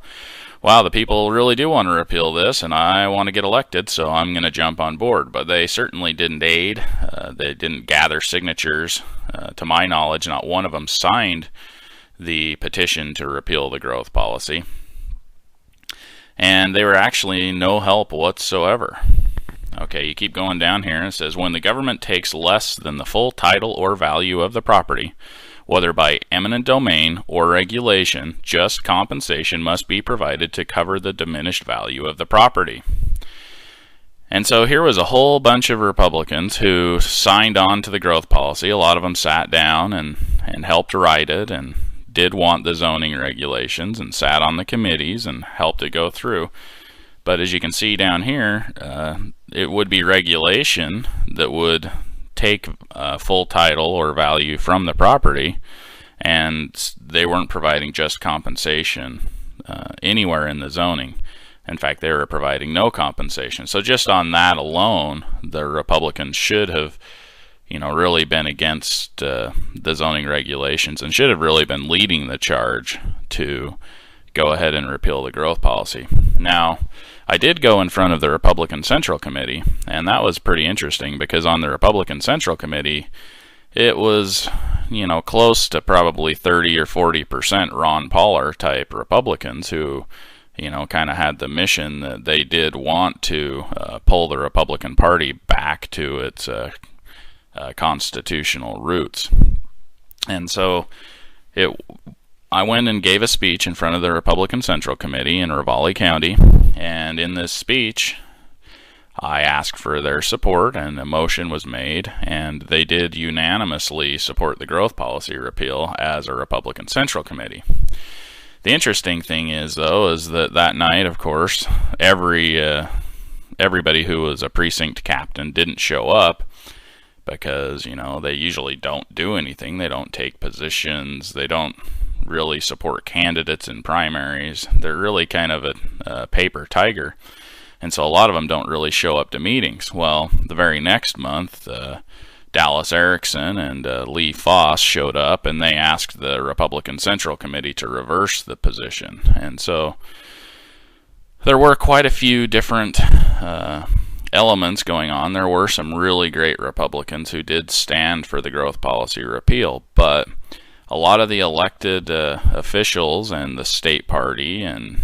wow, the people really do want to repeal this, and I want to get elected, so I'm going to jump on board. But they certainly didn't aid. They didn't gather signatures. To my knowledge, not one of them signed the petition to repeal the growth policy, and they were actually no help whatsoever. Okay, you keep going down here and it says, when the government takes less than the full title or value of the property, whether by eminent domain or regulation, just compensation must be provided to cover the diminished value of the property. And so here was a whole bunch of Republicans who signed on to the growth policy. A lot of them sat down and helped write it and did want the zoning regulations and sat on the committees and helped it go through. But as you can see down here, it would be regulation that would take full title or value from the property, and they weren't providing just compensation anywhere in the zoning. In fact, they were providing no compensation. So just on that alone, the Republicans should have really been against the zoning regulations and should have really been leading the charge to go ahead and repeal the growth policy. Now, I did go in front of the Republican Central Committee, and that was pretty interesting because on the Republican Central Committee, it was, close to probably 30 or 40% Ron Pauler type Republicans who, kind of had the mission that they did want to pull the Republican Party back to its constitutional roots. And so I went and gave a speech in front of the Republican Central Committee in Ravalli County, and in this speech I asked for their support, and a motion was made, and they did unanimously support the growth policy repeal as a Republican Central Committee. The interesting thing is, though, is that night, of course, every everybody who was a precinct captain didn't show up because, they usually don't do anything. They don't take positions. They don't really support candidates in primaries. They're really kind of a paper tiger. And so a lot of them don't really show up to meetings. Well, the very next month, Dallas Erickson and Lee Foss showed up, and they asked the Republican Central Committee to reverse the position. And so there were quite a few different elements going on. There were some really great Republicans who did stand for the growth policy repeal, but a lot of the elected officials and the state party and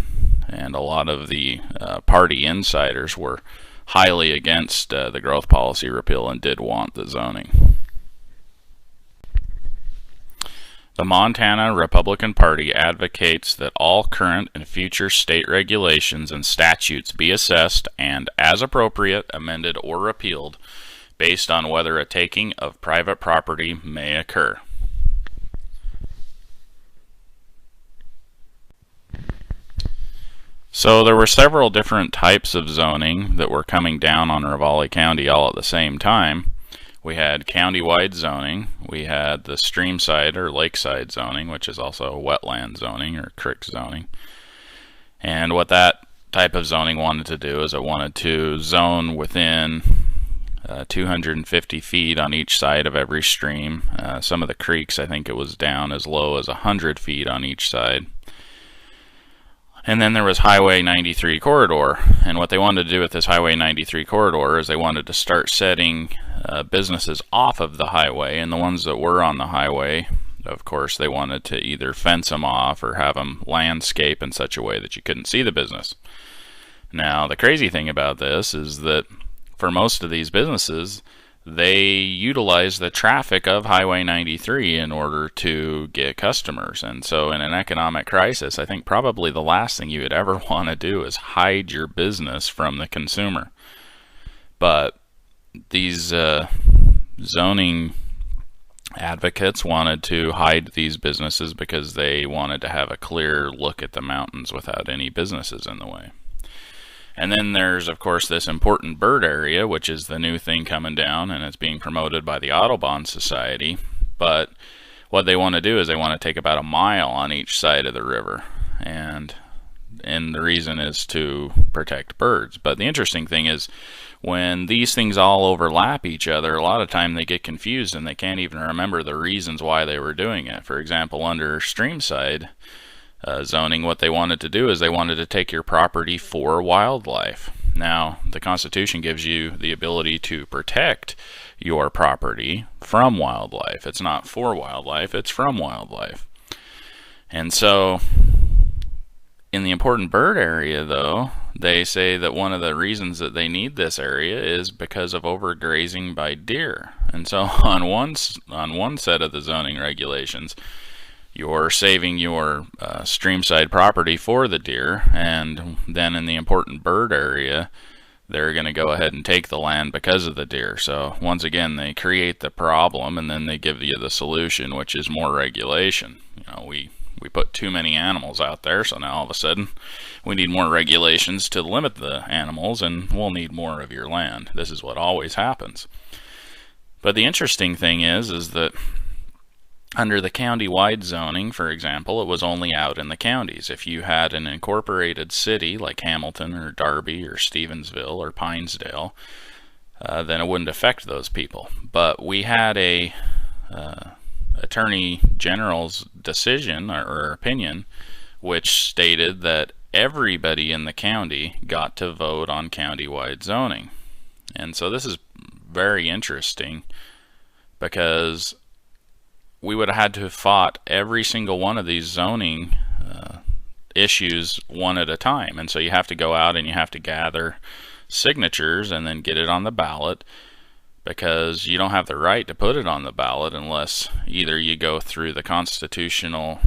a lot of the party insiders were highly against the growth policy repeal and did want the zoning. The Montana Republican Party advocates that all current and future state regulations and statutes be assessed and, as appropriate, amended or repealed based on whether a taking of private property may occur. So there were several different types of zoning that were coming down on Ravalli County all at the same time. We had countywide zoning, we had the streamside or lakeside zoning, which is also wetland zoning or creek zoning. And what that type of zoning wanted to do is it wanted to zone within 250 feet on each side of every stream. Some of the creeks, I think it was down as low as 100 feet on each side. And then there was Highway 93 corridor, and what they wanted to do with this Highway 93 corridor is they wanted to start setting businesses off of the highway, and the ones that were on the highway, of course, they wanted to either fence them off or have them landscape in such a way that you couldn't see the business. Now, the crazy thing about this is that for most of these businesses, they utilize the traffic of Highway 93 in order to get customers. And so in an economic crisis, I think probably the last thing you would ever want to do is hide your business from the consumer. But these zoning advocates wanted to hide these businesses because they wanted to have a clear look at the mountains without any businesses in the way. And then there's, of course, this important bird area, which is the new thing coming down, and it's being promoted by the Audubon Society. But what they want to do is they want to take about a mile on each side of the river, and the reason is to protect birds. But the interesting thing is when these things all overlap each other, a lot of time they get confused and they can't even remember the reasons why they were doing it. For example, under streamside zoning, what they wanted to do is they wanted to take your property for wildlife. Now, the Constitution gives you the ability to protect your property from wildlife. It's not for wildlife, it's from wildlife. And so, in the important bird area, though, they say that one of the reasons that they need this area is because of overgrazing by deer. And so, on one set of the zoning regulations, you're saving your streamside property for the deer, and then in the important bird area, they're going to go ahead and take the land because of the deer. So once again, they create the problem, and then they give you the solution, which is more regulation. We put too many animals out there, so now all of a sudden we need more regulations to limit the animals, and we'll need more of your land. This is what always happens. But the interesting thing is that under the county-wide zoning, for example, it was only out in the counties. If you had an incorporated city like Hamilton or Darby or Stevensville or Pinesdale, then it wouldn't affect those people. But we had a Attorney General's decision or opinion which stated that everybody in the county got to vote on county-wide zoning. And so this is very interesting because we would have had to have fought every single one of these zoning issues one at a time. And so you have to go out and you have to gather signatures and then get it on the ballot, because you don't have the right to put it on the ballot unless either you go through the constitutional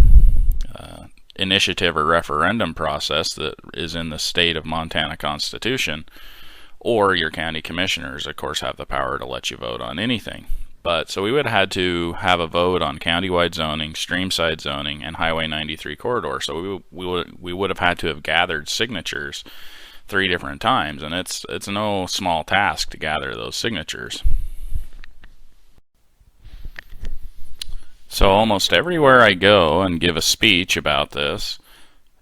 initiative or referendum process that is in the state of Montana Constitution, or your county commissioners, of course, have the power to let you vote on anything. But so we would have had to have a vote on countywide zoning, streamside zoning, and Highway 93 corridor. So we would have had to have gathered signatures 3 different times, and it's no small task to gather those signatures. So almost everywhere I go and give a speech about this,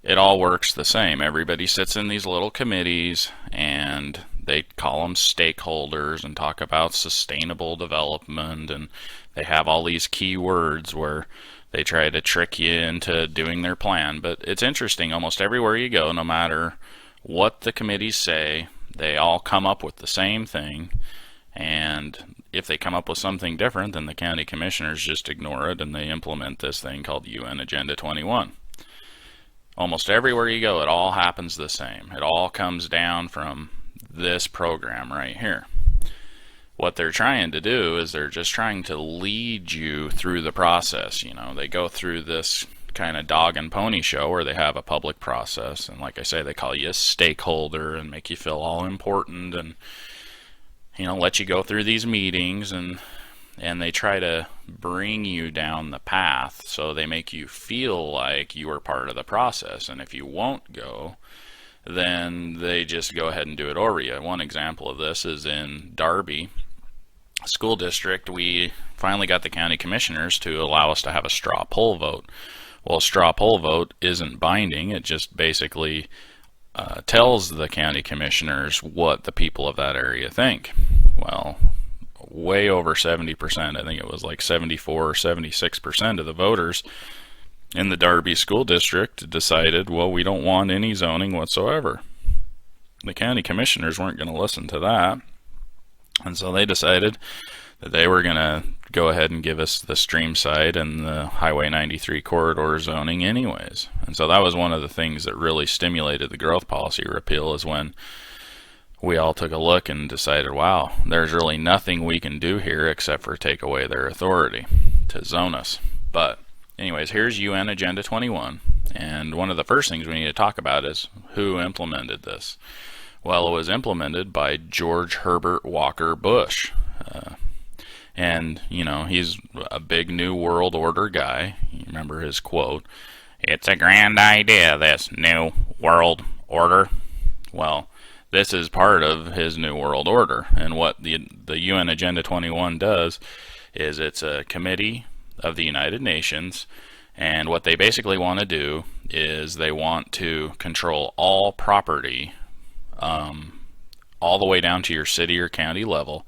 it all works the same. Everybody sits in these little committees and they call them stakeholders and talk about sustainable development, and they have all these key words where they try to trick you into doing their plan. But it's interesting, almost everywhere you go, no matter what the committees say, they all come up with the same thing. And if they come up with something different, then the county commissioners just ignore it and they implement this thing called UN Agenda 21. Almost everywhere you go, it all happens the same. It all comes down from this program right here. What they're trying to do is they're just trying to lead you through the process. You know, they go through this kind of dog and pony show where they have a public process, and like I say, they call you a stakeholder and make you feel all important, and let you go through these meetings, and they try to bring you down the path, so they make you feel like you are part of the process. And if you won't go, then they just go ahead and do it over you. One example of this is in Darby School District. We finally got the county commissioners to allow us to have a straw poll vote. Well, a straw poll vote isn't binding. It just basically tells the county commissioners what the people of that area think. Well, way over 70%, I think it was like 74 or 76% of the voters in the Darby School District decided, well, we don't want any zoning whatsoever. The county commissioners weren't going to listen to that, and so they decided that they were going to go ahead and give us the stream side and the Highway 93 corridor zoning anyways. And so that was one of the things that really stimulated the growth policy repeal, is when we all took a look and decided, wow, there's really nothing we can do here except for take away their authority to zone us. But anyways, here's UN Agenda 21, and one of the first things we need to talk about is who implemented this. Well, it was implemented by George Herbert Walker Bush. And, he's a big New World Order guy. You remember his quote, "It's a grand idea, this New World Order." Well, this is part of his New World Order. And what the UN Agenda 21 does is it's a committee of the United Nations. And what they basically want to do is they want to control all property all the way down to your city or county level.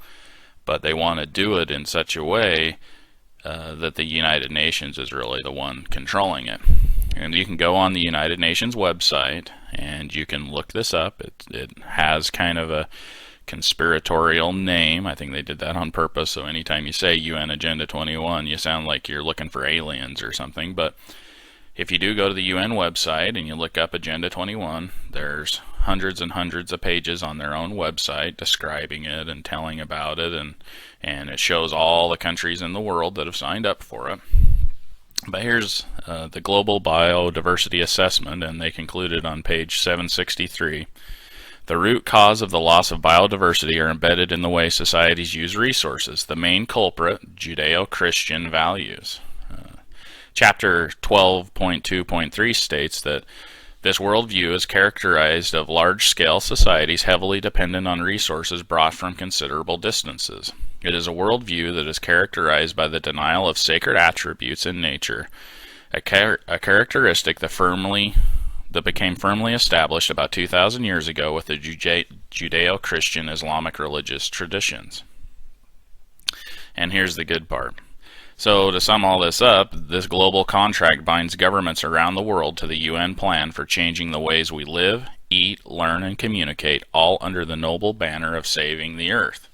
But they want to do it in such a way that the United Nations is really the one controlling it. And you can go on the United Nations website and you can look this up. It has kind of a conspiratorial name. I think they did that on purpose, so anytime you say UN Agenda 21, you sound like you're looking for aliens or something. But if you do go to the UN website and you look up Agenda 21, there's hundreds and hundreds of pages on their own website describing it and telling about it, and it shows all the countries in the world that have signed up for it. But here's the Global Biodiversity Assessment, and they concluded on page 763, "The root cause of the loss of biodiversity are embedded in the way societies use resources. The main culprit, Judeo-Christian values." Chapter 12.2.3 states that this worldview is characterized of large-scale societies heavily dependent on resources brought from considerable distances. It is a worldview that is characterized by the denial of sacred attributes in nature, a characteristic that became firmly established about 2,000 years ago with the Judeo-Christian Islamic religious traditions. And here's the good part. So to sum all this up, this global contract binds governments around the world to the UN plan for changing the ways we live, eat, learn, and communicate, all under the noble banner of saving the earth.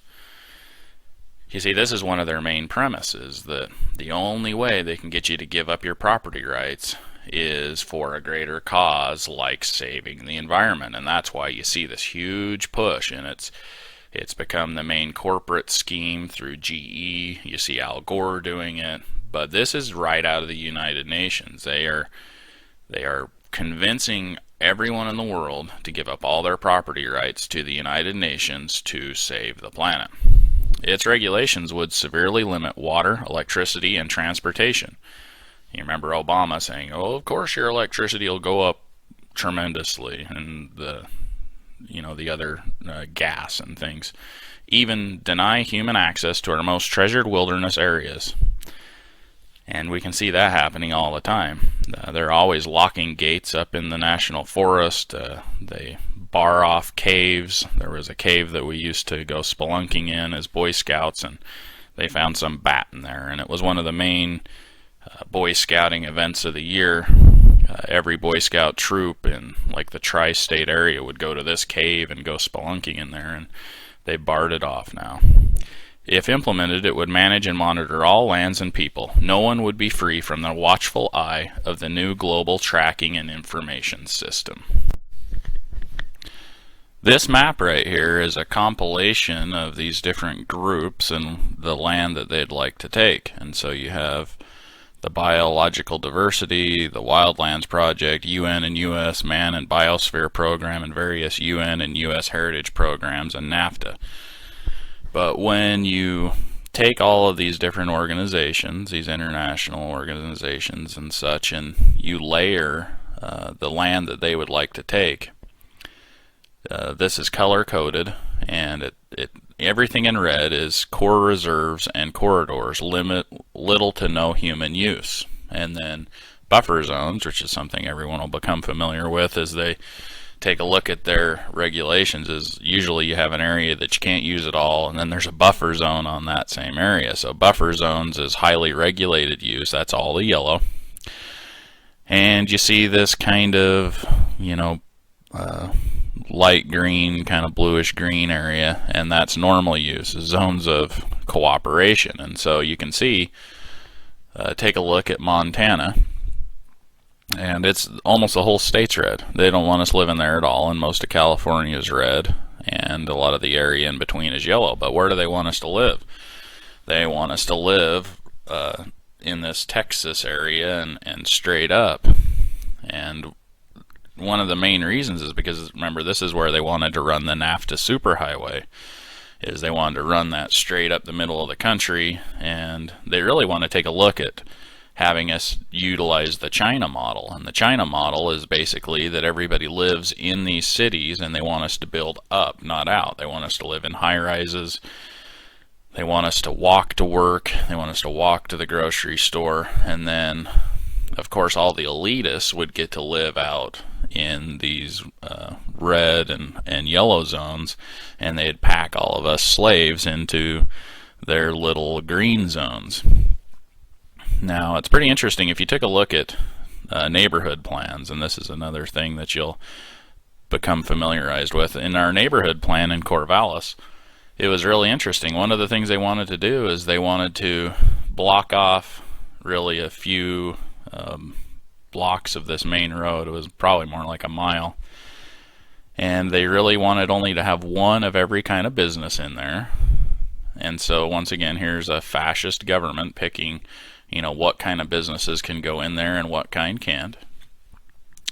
You see, this is one of their main premises, that the only way they can get you to give up your property rights is for a greater cause like saving the environment. And that's why you see this huge push, and it's become the main corporate scheme through GE. You see Al Gore doing it, but this is right out of the United Nations. They are convincing everyone in the world to give up all their property rights to the United Nations to save the planet. Its regulations would severely limit water, electricity, and transportation. You remember Obama saying, "Oh, of course your electricity will go up tremendously," and the the other gas and things. Even deny human access to our most treasured wilderness areas. And we can see that happening all the time. They're always locking gates up in the national forest. They bar off caves. There was a cave that we used to go spelunking in as Boy Scouts, and they found some bat in there. And it was one of the main Boy Scouting events of the year. Every Boy Scout troop in like the tri-state area would go to this cave and go spelunking in there, and they barred it off now. If implemented, it would manage and monitor all lands and people. No one would be free from the watchful eye of the new global tracking and information system. This map right here is a compilation of these different groups and the land that they'd like to take. And so you have the Biological Diversity, the Wildlands Project, UN and US Man and Biosphere Program, and various UN and US Heritage Programs, and NAFTA. But when you take all of these different organizations, these international organizations and such, and you layer the land that they would like to take, this is color coded, and everything in red is core reserves and corridors, limit little to no human use. And then buffer zones, which is something everyone will become familiar with as they take a look at their regulations, is usually you have an area that you can't use at all, and then there's a buffer zone on that same area. So buffer zones is highly regulated use. That's all the yellow. And you see this kind of, light green, kind of bluish green area, and that's normal use, zones of cooperation. And so you can see, take a look at Montana, and it's almost the whole state's red. They don't want us living there at all, and most of California is red, and a lot of the area in between is yellow. But where do they want us to live? They want us to live in this Texas area and straight up. And one of the main reasons is because, remember, this is where they wanted to run the NAFTA superhighway, is they wanted to run that straight up the middle of the country, and they really want to take a look at having us utilize the China model. And the China model is basically that everybody lives in these cities, and they want us to build up, not out. They want us to live in high-rises. They want us to walk to work. They want us to walk to the grocery store. And then, of course, all the elitists would get to live out in these red and yellow zones, and they'd pack all of us slaves into their little green zones. Now, it's pretty interesting if you take a look at neighborhood plans, and this is another thing that you'll become familiarized with. In our neighborhood plan in Corvallis, it was really interesting. One of the things they wanted to do is they wanted to block off really a few blocks of this main road. It was probably more like a mile. And they really wanted only to have one of every kind of business in there. And so once again, here's a fascist government picking, what kind of businesses can go in there and what kind can't.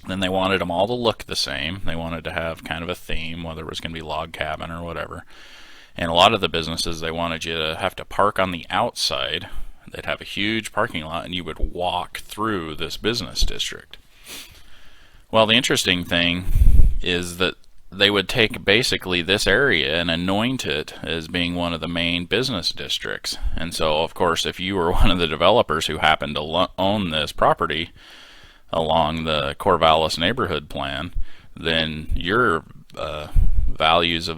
Then they wanted them all to look the same. They wanted to have kind of a theme, whether it was going to be log cabin or whatever. And a lot of the businesses, they wanted you to have to park on the outside. They'd have a huge parking lot, and you would walk through this business district. Well, the interesting thing is that they would take basically this area and anoint it as being one of the main business districts. And so, of course, if you were one of the developers who happened to own this property along the Corvallis neighborhood plan, then your values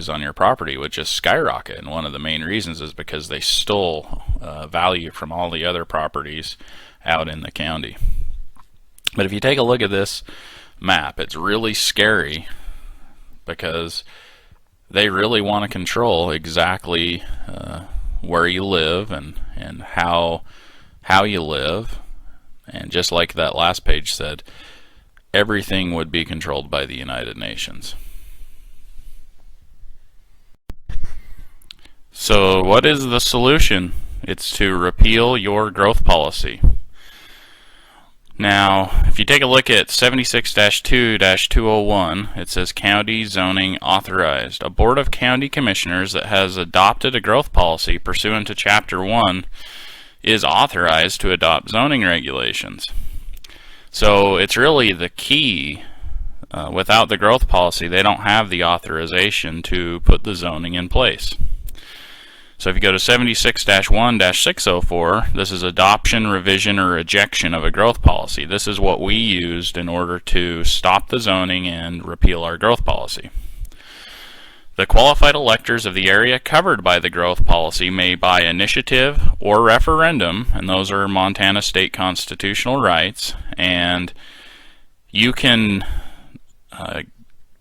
on your property would just skyrocket. And one of the main reasons is because they stole value from all the other properties out in the county. But if you take a look at this map, it's really scary because they really want to control exactly where you live and how you live. And just like that last page said, everything would be controlled by the United Nations. So what is the solution? It's to repeal your growth policy. Now, if you take a look at 76-2-201, it says County Zoning Authorized. A Board of County Commissioners that has adopted a growth policy pursuant to Chapter 1 is authorized to adopt zoning regulations. So it's really the key Without the growth policy, they don't have the authorization to put the zoning in place. So if you go to 76-1-604, this is adoption, revision, or rejection of a growth policy. This is what we used in order to stop the zoning and repeal our growth policy. The qualified electors of the area covered by the growth policy may by initiative or referendum, and those are Montana state constitutional rights, and you can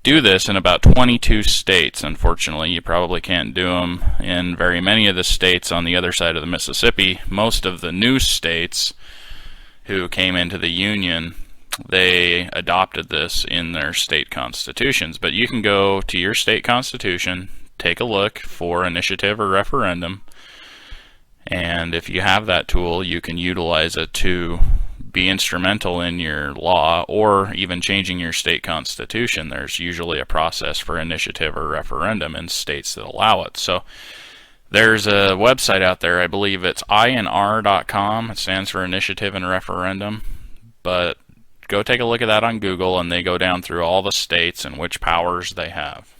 do this in about 22 states. Unfortunately, you probably can't do them in very many of the states on the other side of the Mississippi. Most of the new states who came into the Union, they adopted this in their state constitutions. But you can go to your state constitution, take a look for initiative or referendum, and if you have that tool, you can utilize it to be instrumental in your law or even changing your state constitution. There's usually a process for initiative or referendum in states that allow it. So there's a website out there, I believe it's INR.com. It stands for Initiative and Referendum. But go take a look at that on Google, and they go down through all the states and which powers they have.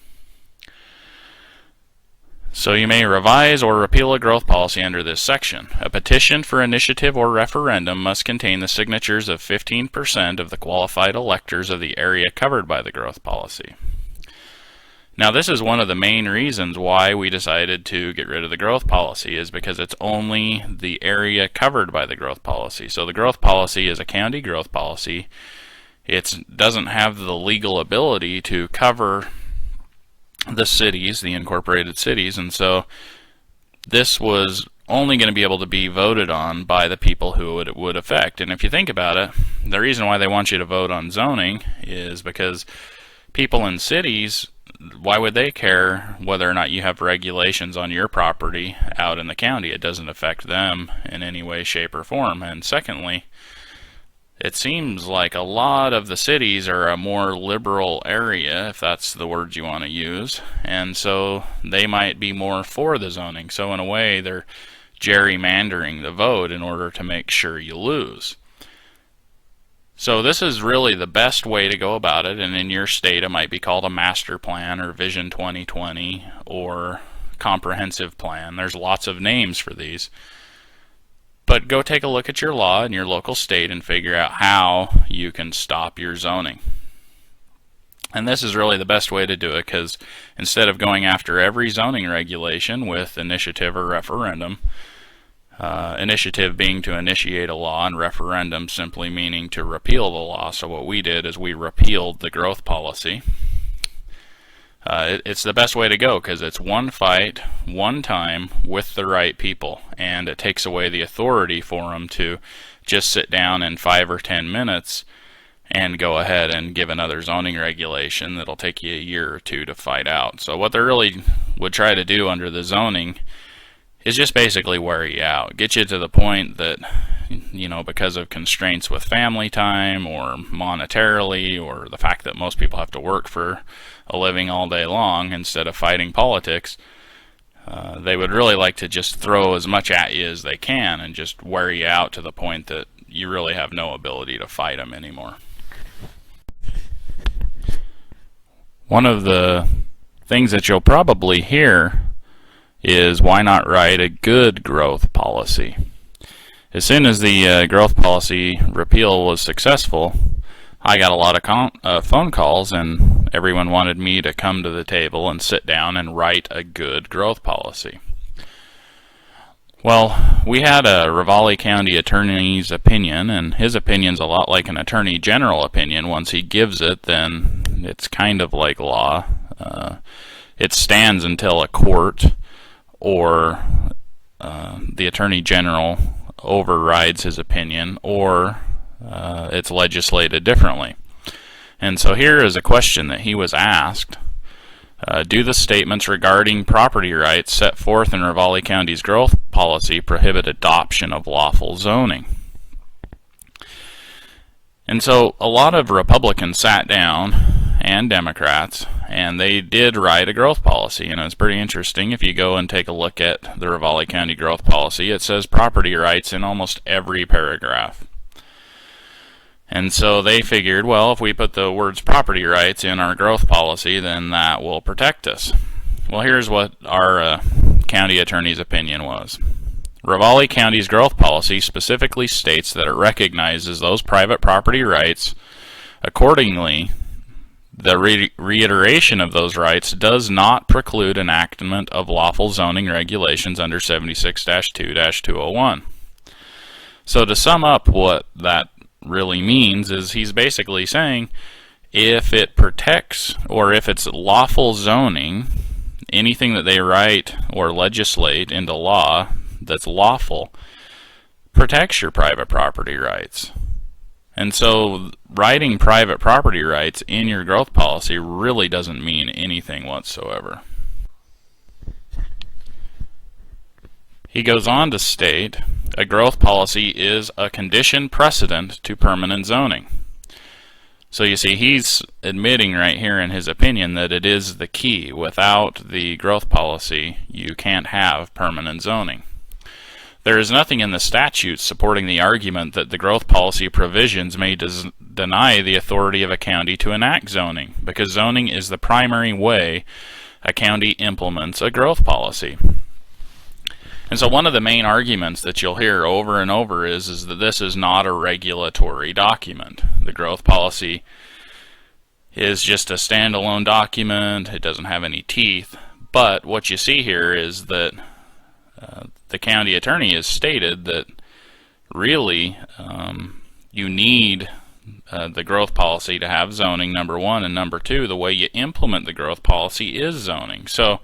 So you may revise or repeal a growth policy under this section. A petition for initiative or referendum must contain the signatures of 15% of the qualified electors of the area covered by the growth policy. Now, this is one of the main reasons why we decided to get rid of the growth policy, is because it's only the area covered by the growth policy. So the growth policy is a county growth policy. It doesn't have the legal ability to cover the cities, the incorporated cities, and so this was only going to be able to be voted on by the people who it would affect. And if you think about it, the reason why they want you to vote on zoning is because people in cities, why would they care whether or not you have regulations on your property out in the county? It doesn't affect them in any way, shape, or form. And secondly, it seems like a lot of the cities are a more liberal area, if that's the words you want to use, and so they might be more for the zoning. So in a way, they're gerrymandering the vote in order to make sure you lose. So this is really the best way to go about it, and in your state it might be called a master plan or Vision 2020 or comprehensive plan. There's lots of names for these. But go take a look at your law in your local state and figure out how you can stop your zoning. And this is really the best way to do it, because instead of going after every zoning regulation with initiative or referendum, initiative being to initiate a law and referendum simply meaning to repeal the law. So what we did is we repealed the growth policy. It's the best way to go because it's one fight, one time with the right people, and it takes away the authority for them to just sit down in 5 or 10 minutes and go ahead and give another zoning regulation that'll take you a year or two to fight out. So what they really would try to do under the zoning is just basically wear you out, get you to the point that, you know, because of constraints with family time or monetarily or the fact that most people have to work for a living all day long instead of fighting politics, they would really like to just throw as much at you as they can and just wear you out to the point that you really have no ability to fight them anymore. One of the things that you'll probably hear is, why not write a good growth policy? As soon as the growth policy repeal was successful, I got a lot of phone calls, and everyone wanted me to come to the table and sit down and write a good growth policy. Well, we had a Ravalli County attorney's opinion, and his opinion's a lot like an attorney general opinion. Once he gives it, then it's kind of like law. It stands until a court or the attorney general overrides his opinion, or it's legislated differently. And so here is a question that he was asked. Do the statements regarding property rights set forth in Ravalli County's growth policy prohibit adoption of lawful zoning? And so a lot of Republicans sat down, and Democrats, and they did write a growth policy. And it's pretty interesting. If you go and take a look at the Ravalli County growth policy, it says property rights in almost every paragraph. And so they figured, well, if we put the words property rights in our growth policy, then that will protect us. Well, here's what our county attorney's opinion was. Ravalli County's growth policy specifically states that it recognizes those private property rights. Accordingly, the reiteration of those rights does not preclude enactment of lawful zoning regulations under 76-2-201. So to sum up what that really means is he's basically saying if it protects, or if it's lawful zoning, anything that they write or legislate into law that's lawful protects your private property rights. And so writing private property rights in your growth policy really doesn't mean anything whatsoever. He goes on to state, a growth policy is a condition precedent to permanent zoning. So you see, he's admitting right here in his opinion that it is the key. Without the growth policy, you can't have permanent zoning. There is nothing in the statutes supporting the argument that the growth policy provisions may deny the authority of a county to enact zoning, because zoning is the primary way a county implements a growth policy. And so one of the main arguments that you'll hear over and over is that this is not a regulatory document. The growth policy is just a standalone document. It doesn't have any teeth. But what you see here is that the county attorney has stated that really you need the growth policy to have zoning, number one, and number two, the way you implement the growth policy is zoning. So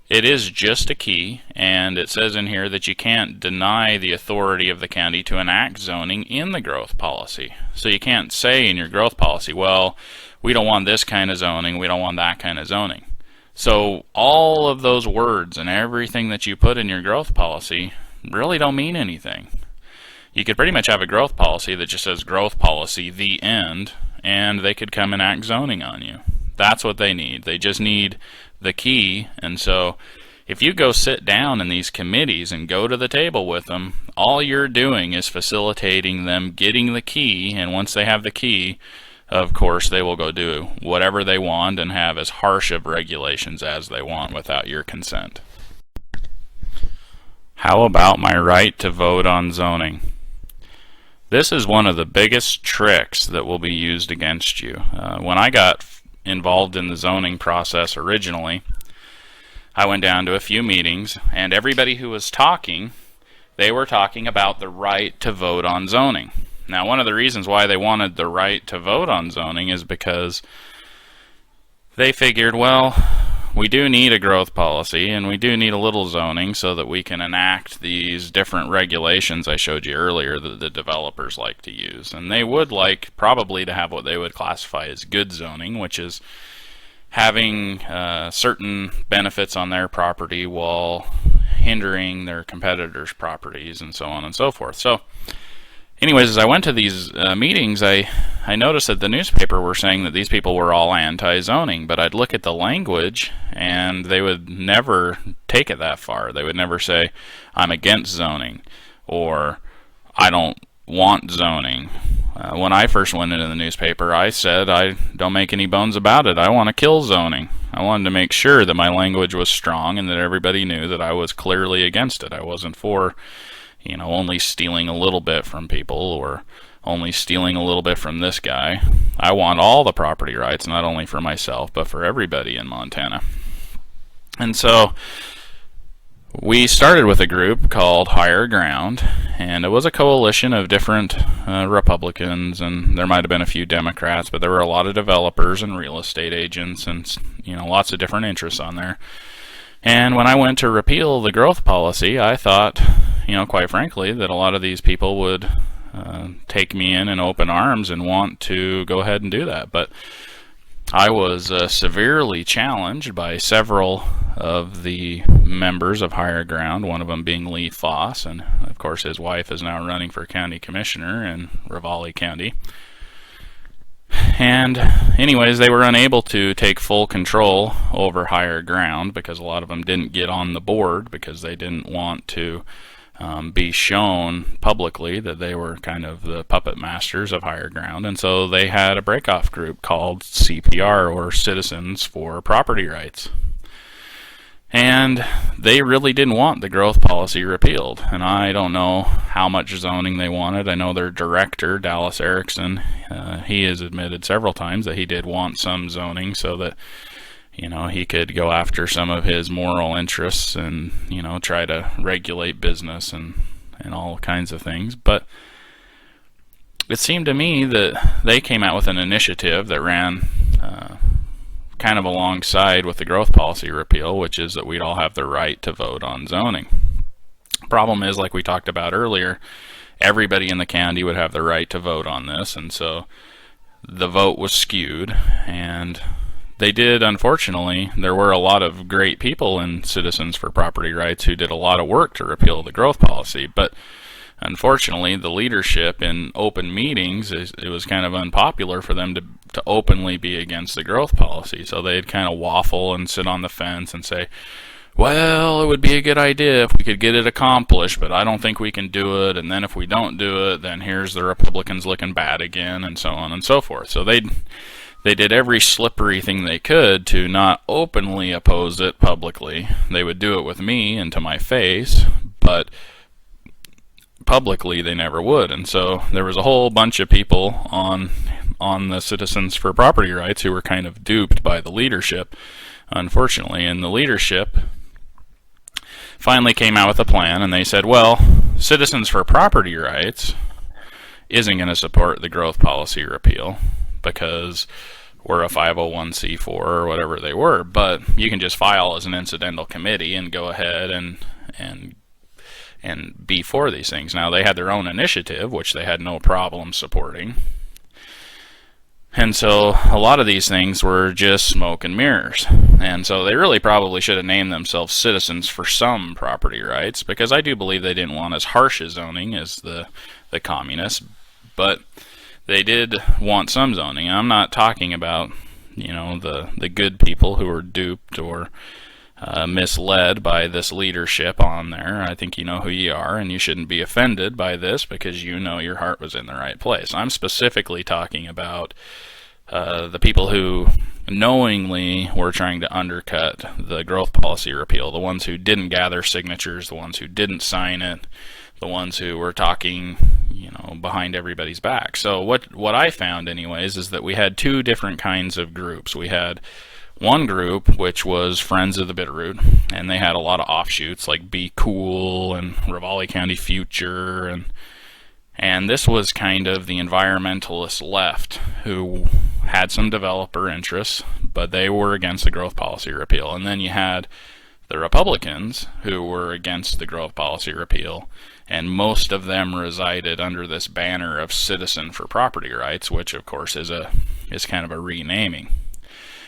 it is just a key, and it says in here that you can't deny the authority of the county to enact zoning in the growth policy. So you can't say in your growth policy, well, we don't want this kind of zoning, we don't want that kind of zoning. So all of those words and everything that you put in your growth policy really don't mean anything. You could pretty much have a growth policy that just says growth policy, the end, and they could come and act zoning on you. That's what they need. They just need the key. And so if you go sit down in these committees and go to the table with them, all you're doing is facilitating them getting the key, and once they have the key, of course they will go do whatever they want and have as harsh of regulations as they want without your consent. How about my right to vote on zoning? This is one of the biggest tricks that will be used against you. When I got involved in the zoning process originally, I went down to a few meetings, and everybody who was talking, they were talking about the right to vote on zoning. Now, one of the reasons why they wanted the right to vote on zoning is because they figured, well, we do need a growth policy, and we do need a little zoning so that we can enact these different regulations I showed you earlier that the developers like to use. And they would like probably to have what they would classify as good zoning, which is having certain benefits on their property while hindering their competitors' properties and so on and so forth. So anyways, as I went to these meetings, I noticed that the newspaper were saying that these people were all anti-zoning, but I'd look at the language and they would never take it that far. They would never say, I'm against zoning, or I don't want zoning. When I first went into the newspaper, I said, I don't make any bones about it. I want to kill zoning. I wanted to make sure that my language was strong and that everybody knew that I was clearly against it. I wasn't for only stealing a little bit from people, or only stealing a little bit from this guy. I want all the property rights, not only for myself, but for everybody in Montana. And so we started with a group called Higher Ground, and it was a coalition of different Republicans, and there might have been a few Democrats, but there were a lot of developers and real estate agents, and lots of different interests on there. And when I went to repeal the growth policy, I thought, quite frankly, that a lot of these people would take me in open arms and want to go ahead and do that. But I was severely challenged by several of the members of Higher Ground, one of them being Lee Foss, and of course his wife is now running for county commissioner in Ravalli County. And anyways, they were unable to take full control over Higher Ground because a lot of them didn't get on the board because they didn't want to be shown publicly that they were kind of the puppet masters of higher ground. And so they had a breakoff group called CPR, or Citizens for Property Rights. And they really didn't want the growth policy repealed. And I don't know how much zoning they wanted. I know their director, Dallas Erickson, he has admitted several times that he did want some zoning so that, you know, he could go after some of his moral interests and, you know, try to regulate business and all kinds of things. But it seemed to me that they came out with an initiative that ran kind of alongside with the growth policy repeal, which is that we'd all have the right to vote on zoning. Problem is, like we talked about earlier, everybody in the county would have the right to vote on this, and so the vote was skewed. And they did, unfortunately, there were a lot of great people in Citizens for Property Rights who did a lot of work to repeal the growth policy, but unfortunately the leadership in open meetings, it was kind of unpopular for them to openly be against the growth policy. So they'd kind of waffle and sit on the fence and say, well, it would be a good idea if we could get it accomplished, but I don't think we can do it, and then if we don't do it, then here's the Republicans looking bad again, and so on and so forth. So they did every slippery thing they could to not openly oppose it publicly. They would do it with me and to my face, but publicly they never would. And so there was a whole bunch of people on the Citizens for Property Rights who were kind of duped by the leadership, unfortunately. And the leadership finally came out with a plan, and they said, well, Citizens for Property Rights isn't going to support the growth policy repeal because we're a 501c4 or whatever they were, but you can just file as an incidental committee and go ahead and be for these things. Now, they had their own initiative, which they had no problem supporting. And so a lot of these things were just smoke and mirrors. And so they really probably should have named themselves Citizens for Some Property Rights, because I do believe they didn't want as harsh a zoning as the communists, but they did want some zoning. I'm not talking about, you know, the good people who were duped or misled by this leadership on there. I think you know who you are, and you shouldn't be offended by this because you know your heart was in the right place. I'm specifically talking about the people who knowingly were trying to undercut the growth policy repeal, the ones who didn't gather signatures, the ones who didn't sign it, the ones who were talking, you know, behind everybody's back. So what I found anyways is that we had two different kinds of groups. We had one group, which was Friends of the Bitterroot, and they had a lot of offshoots like Be Cool and Ravalli County Future, and this was kind of the environmentalist left who had some developer interests, but they were against the growth policy repeal. And then you had the Republicans who were against the growth policy repeal, and most of them resided under this banner of Citizen for Property Rights, which of course is kind of a renaming.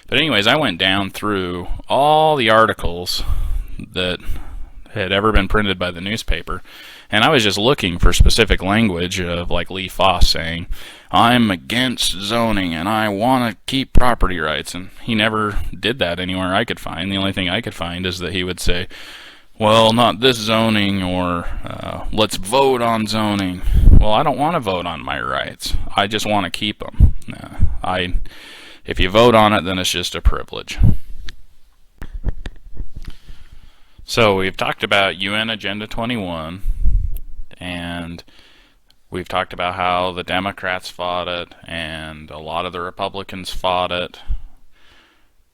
But anyways, I went down through all the articles that had ever been printed by the newspaper, and I was just looking for specific language of like Lee Foss saying, I'm against zoning and I want to keep property rights, and he never did that anywhere I could find. The only thing I could find is that he would say, well, not this zoning, or let's vote on zoning. Well, I don't want to vote on my rights. I just want to keep them. If you vote on it, then it's just a privilege. So we've talked about UN Agenda 21, and we've talked about how the Democrats fought it, and a lot of the Republicans fought it.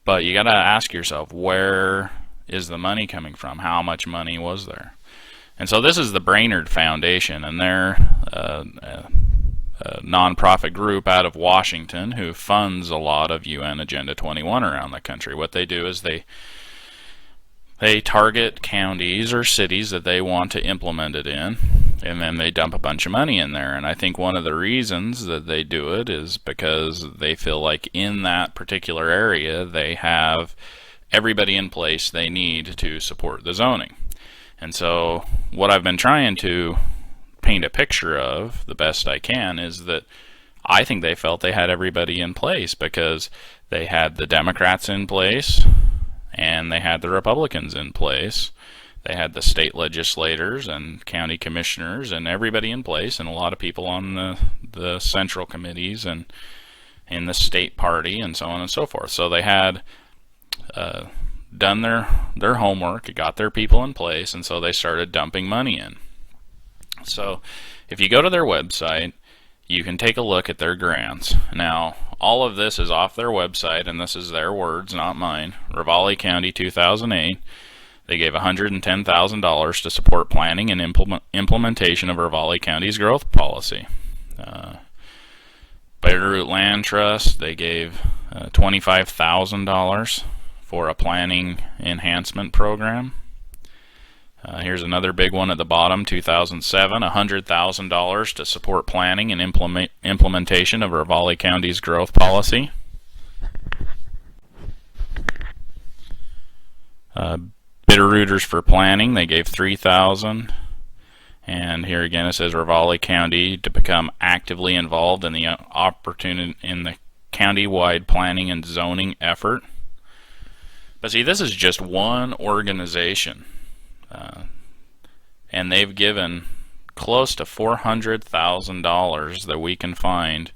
But you got to ask yourself, where is the money coming from? How much money was there? And so this is the Brainerd Foundation, and they're a nonprofit group out of Washington who funds a lot of UN Agenda 21 around the country. What they do is they target counties or cities that they want to implement it in, and then they dump a bunch of money in there. And I think one of the reasons that they do it is because they feel like in that particular area they have everybody in place they need to support the zoning. And so what I've been trying to paint a picture of the best I can is that I think they felt they had everybody in place because they had the Democrats in place and they had the Republicans in place They had the state legislators and county commissioners and everybody in place, and a lot of people on the central committees and in the state party and so on and so forth. So they had done their homework, got their people in place, and so they started dumping money in. So if you go to their website, you can take a look at their grants. Now, all of this is off their website, and this is their words, not mine. Ravalli County 2008, they gave $110,000 to support planning and implementation of Ravalli County's growth policy. Brainerd Land Trust, they gave $25,000 for a planning enhancement program. Here's another big one at the bottom, 2007, $100,000 to support planning and implementation of Ravalli County's growth policy. Bitterrooters for planning, they gave $3,000. And here again it says Ravalli County to become actively involved in the county-wide planning and zoning effort. But see, this is just one organization. And they've given close to $400,000 that we can find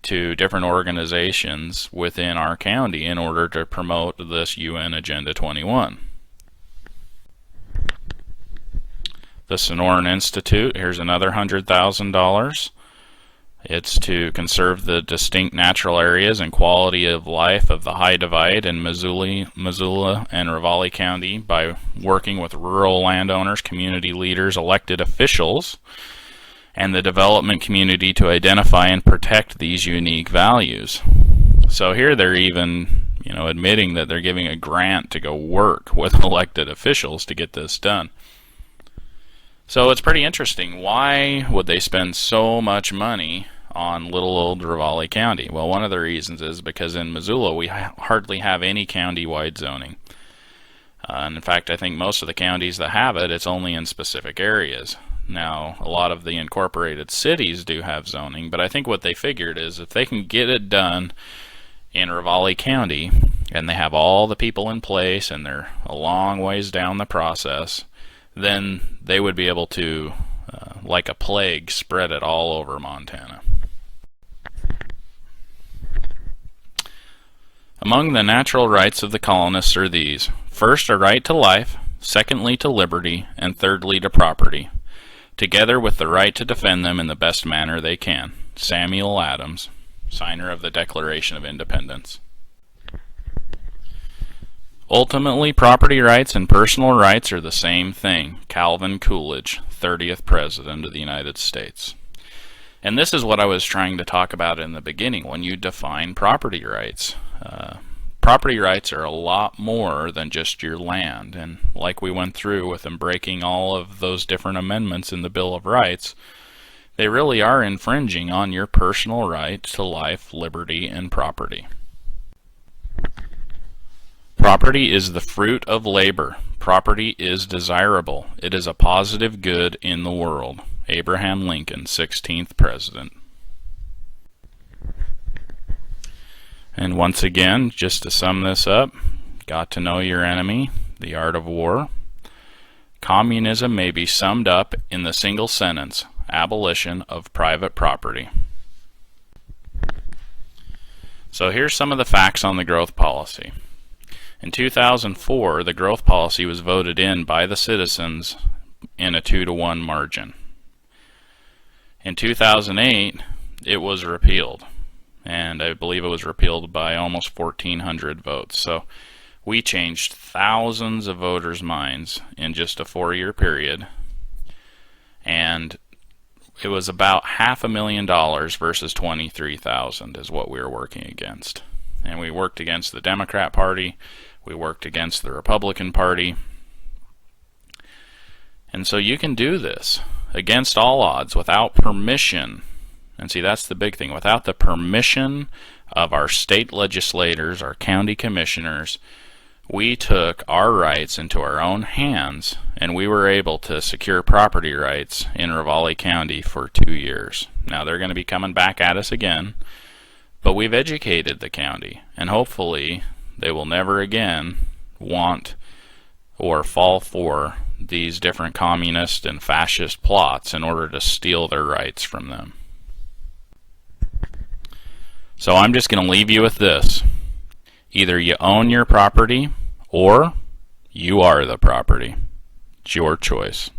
to different organizations within our county in order to promote this UN Agenda 21. The Sonoran Institute, here's another $100,000. It's to conserve the distinct natural areas and quality of life of the High Divide in Missoula and Ravalli County by working with rural landowners, community leaders, elected officials, and the development community to identify and protect these unique values. So here they're even, admitting that they're giving a grant to go work with elected officials to get this done. So it's pretty interesting. Why would they spend so much money on little old Ravalli County? Well, one of the reasons is because in Missoula we hardly have any county-wide zoning. And in fact, I think most of the counties that have it, it's only in specific areas. Now, a lot of the incorporated cities do have zoning, but I think what they figured is if they can get it done in Ravalli County, and they have all the people in place, and they're a long ways down the process, then they would be able to, like a plague, spread it all over Montana. Among the natural rights of the colonists are these: first, a right to life; secondly, to liberty; and thirdly, to property, together with the right to defend them in the best manner they can. Samuel Adams, signer of the Declaration of Independence. Ultimately, property rights and personal rights are the same thing. Calvin Coolidge, 30th President of the United States. And this is what I was trying to talk about in the beginning when you define property rights. Property rights are a lot more than just your land. And like we went through with them breaking all of those different amendments in the Bill of Rights, they really are infringing on your personal right to life, liberty, and property. Property is the fruit of labor. Property is desirable. It is a positive good in the world. Abraham Lincoln, 16th President. And once again, just to sum this up, got to know your enemy, the art of war. Communism may be summed up in the single sentence: abolition of private property. So here's some of the facts on the growth policy. In 2004, the growth policy was voted in by the citizens in a 2-to-1 margin. In 2008, it was repealed, and I believe it was repealed by almost 1,400 votes. So we changed thousands of voters' minds in just a 4-year period, and it was about $500,000 versus 23,000 is what we were working against. And we worked against the Democrat Party, we worked against the Republican Party. And so you can do this against all odds without permission. And see, that's the big thing. Without the permission of our state legislators, our county commissioners, we took our rights into our own hands, and we were able to secure property rights in Ravalli County for 2 years. Now they're going to be coming back at us again, but we've educated the county, and hopefully they will never again want or fall for these different communist and fascist plots in order to steal their rights from them. So I'm just going to leave you with this. Either you own your property or you are the property. It's your choice.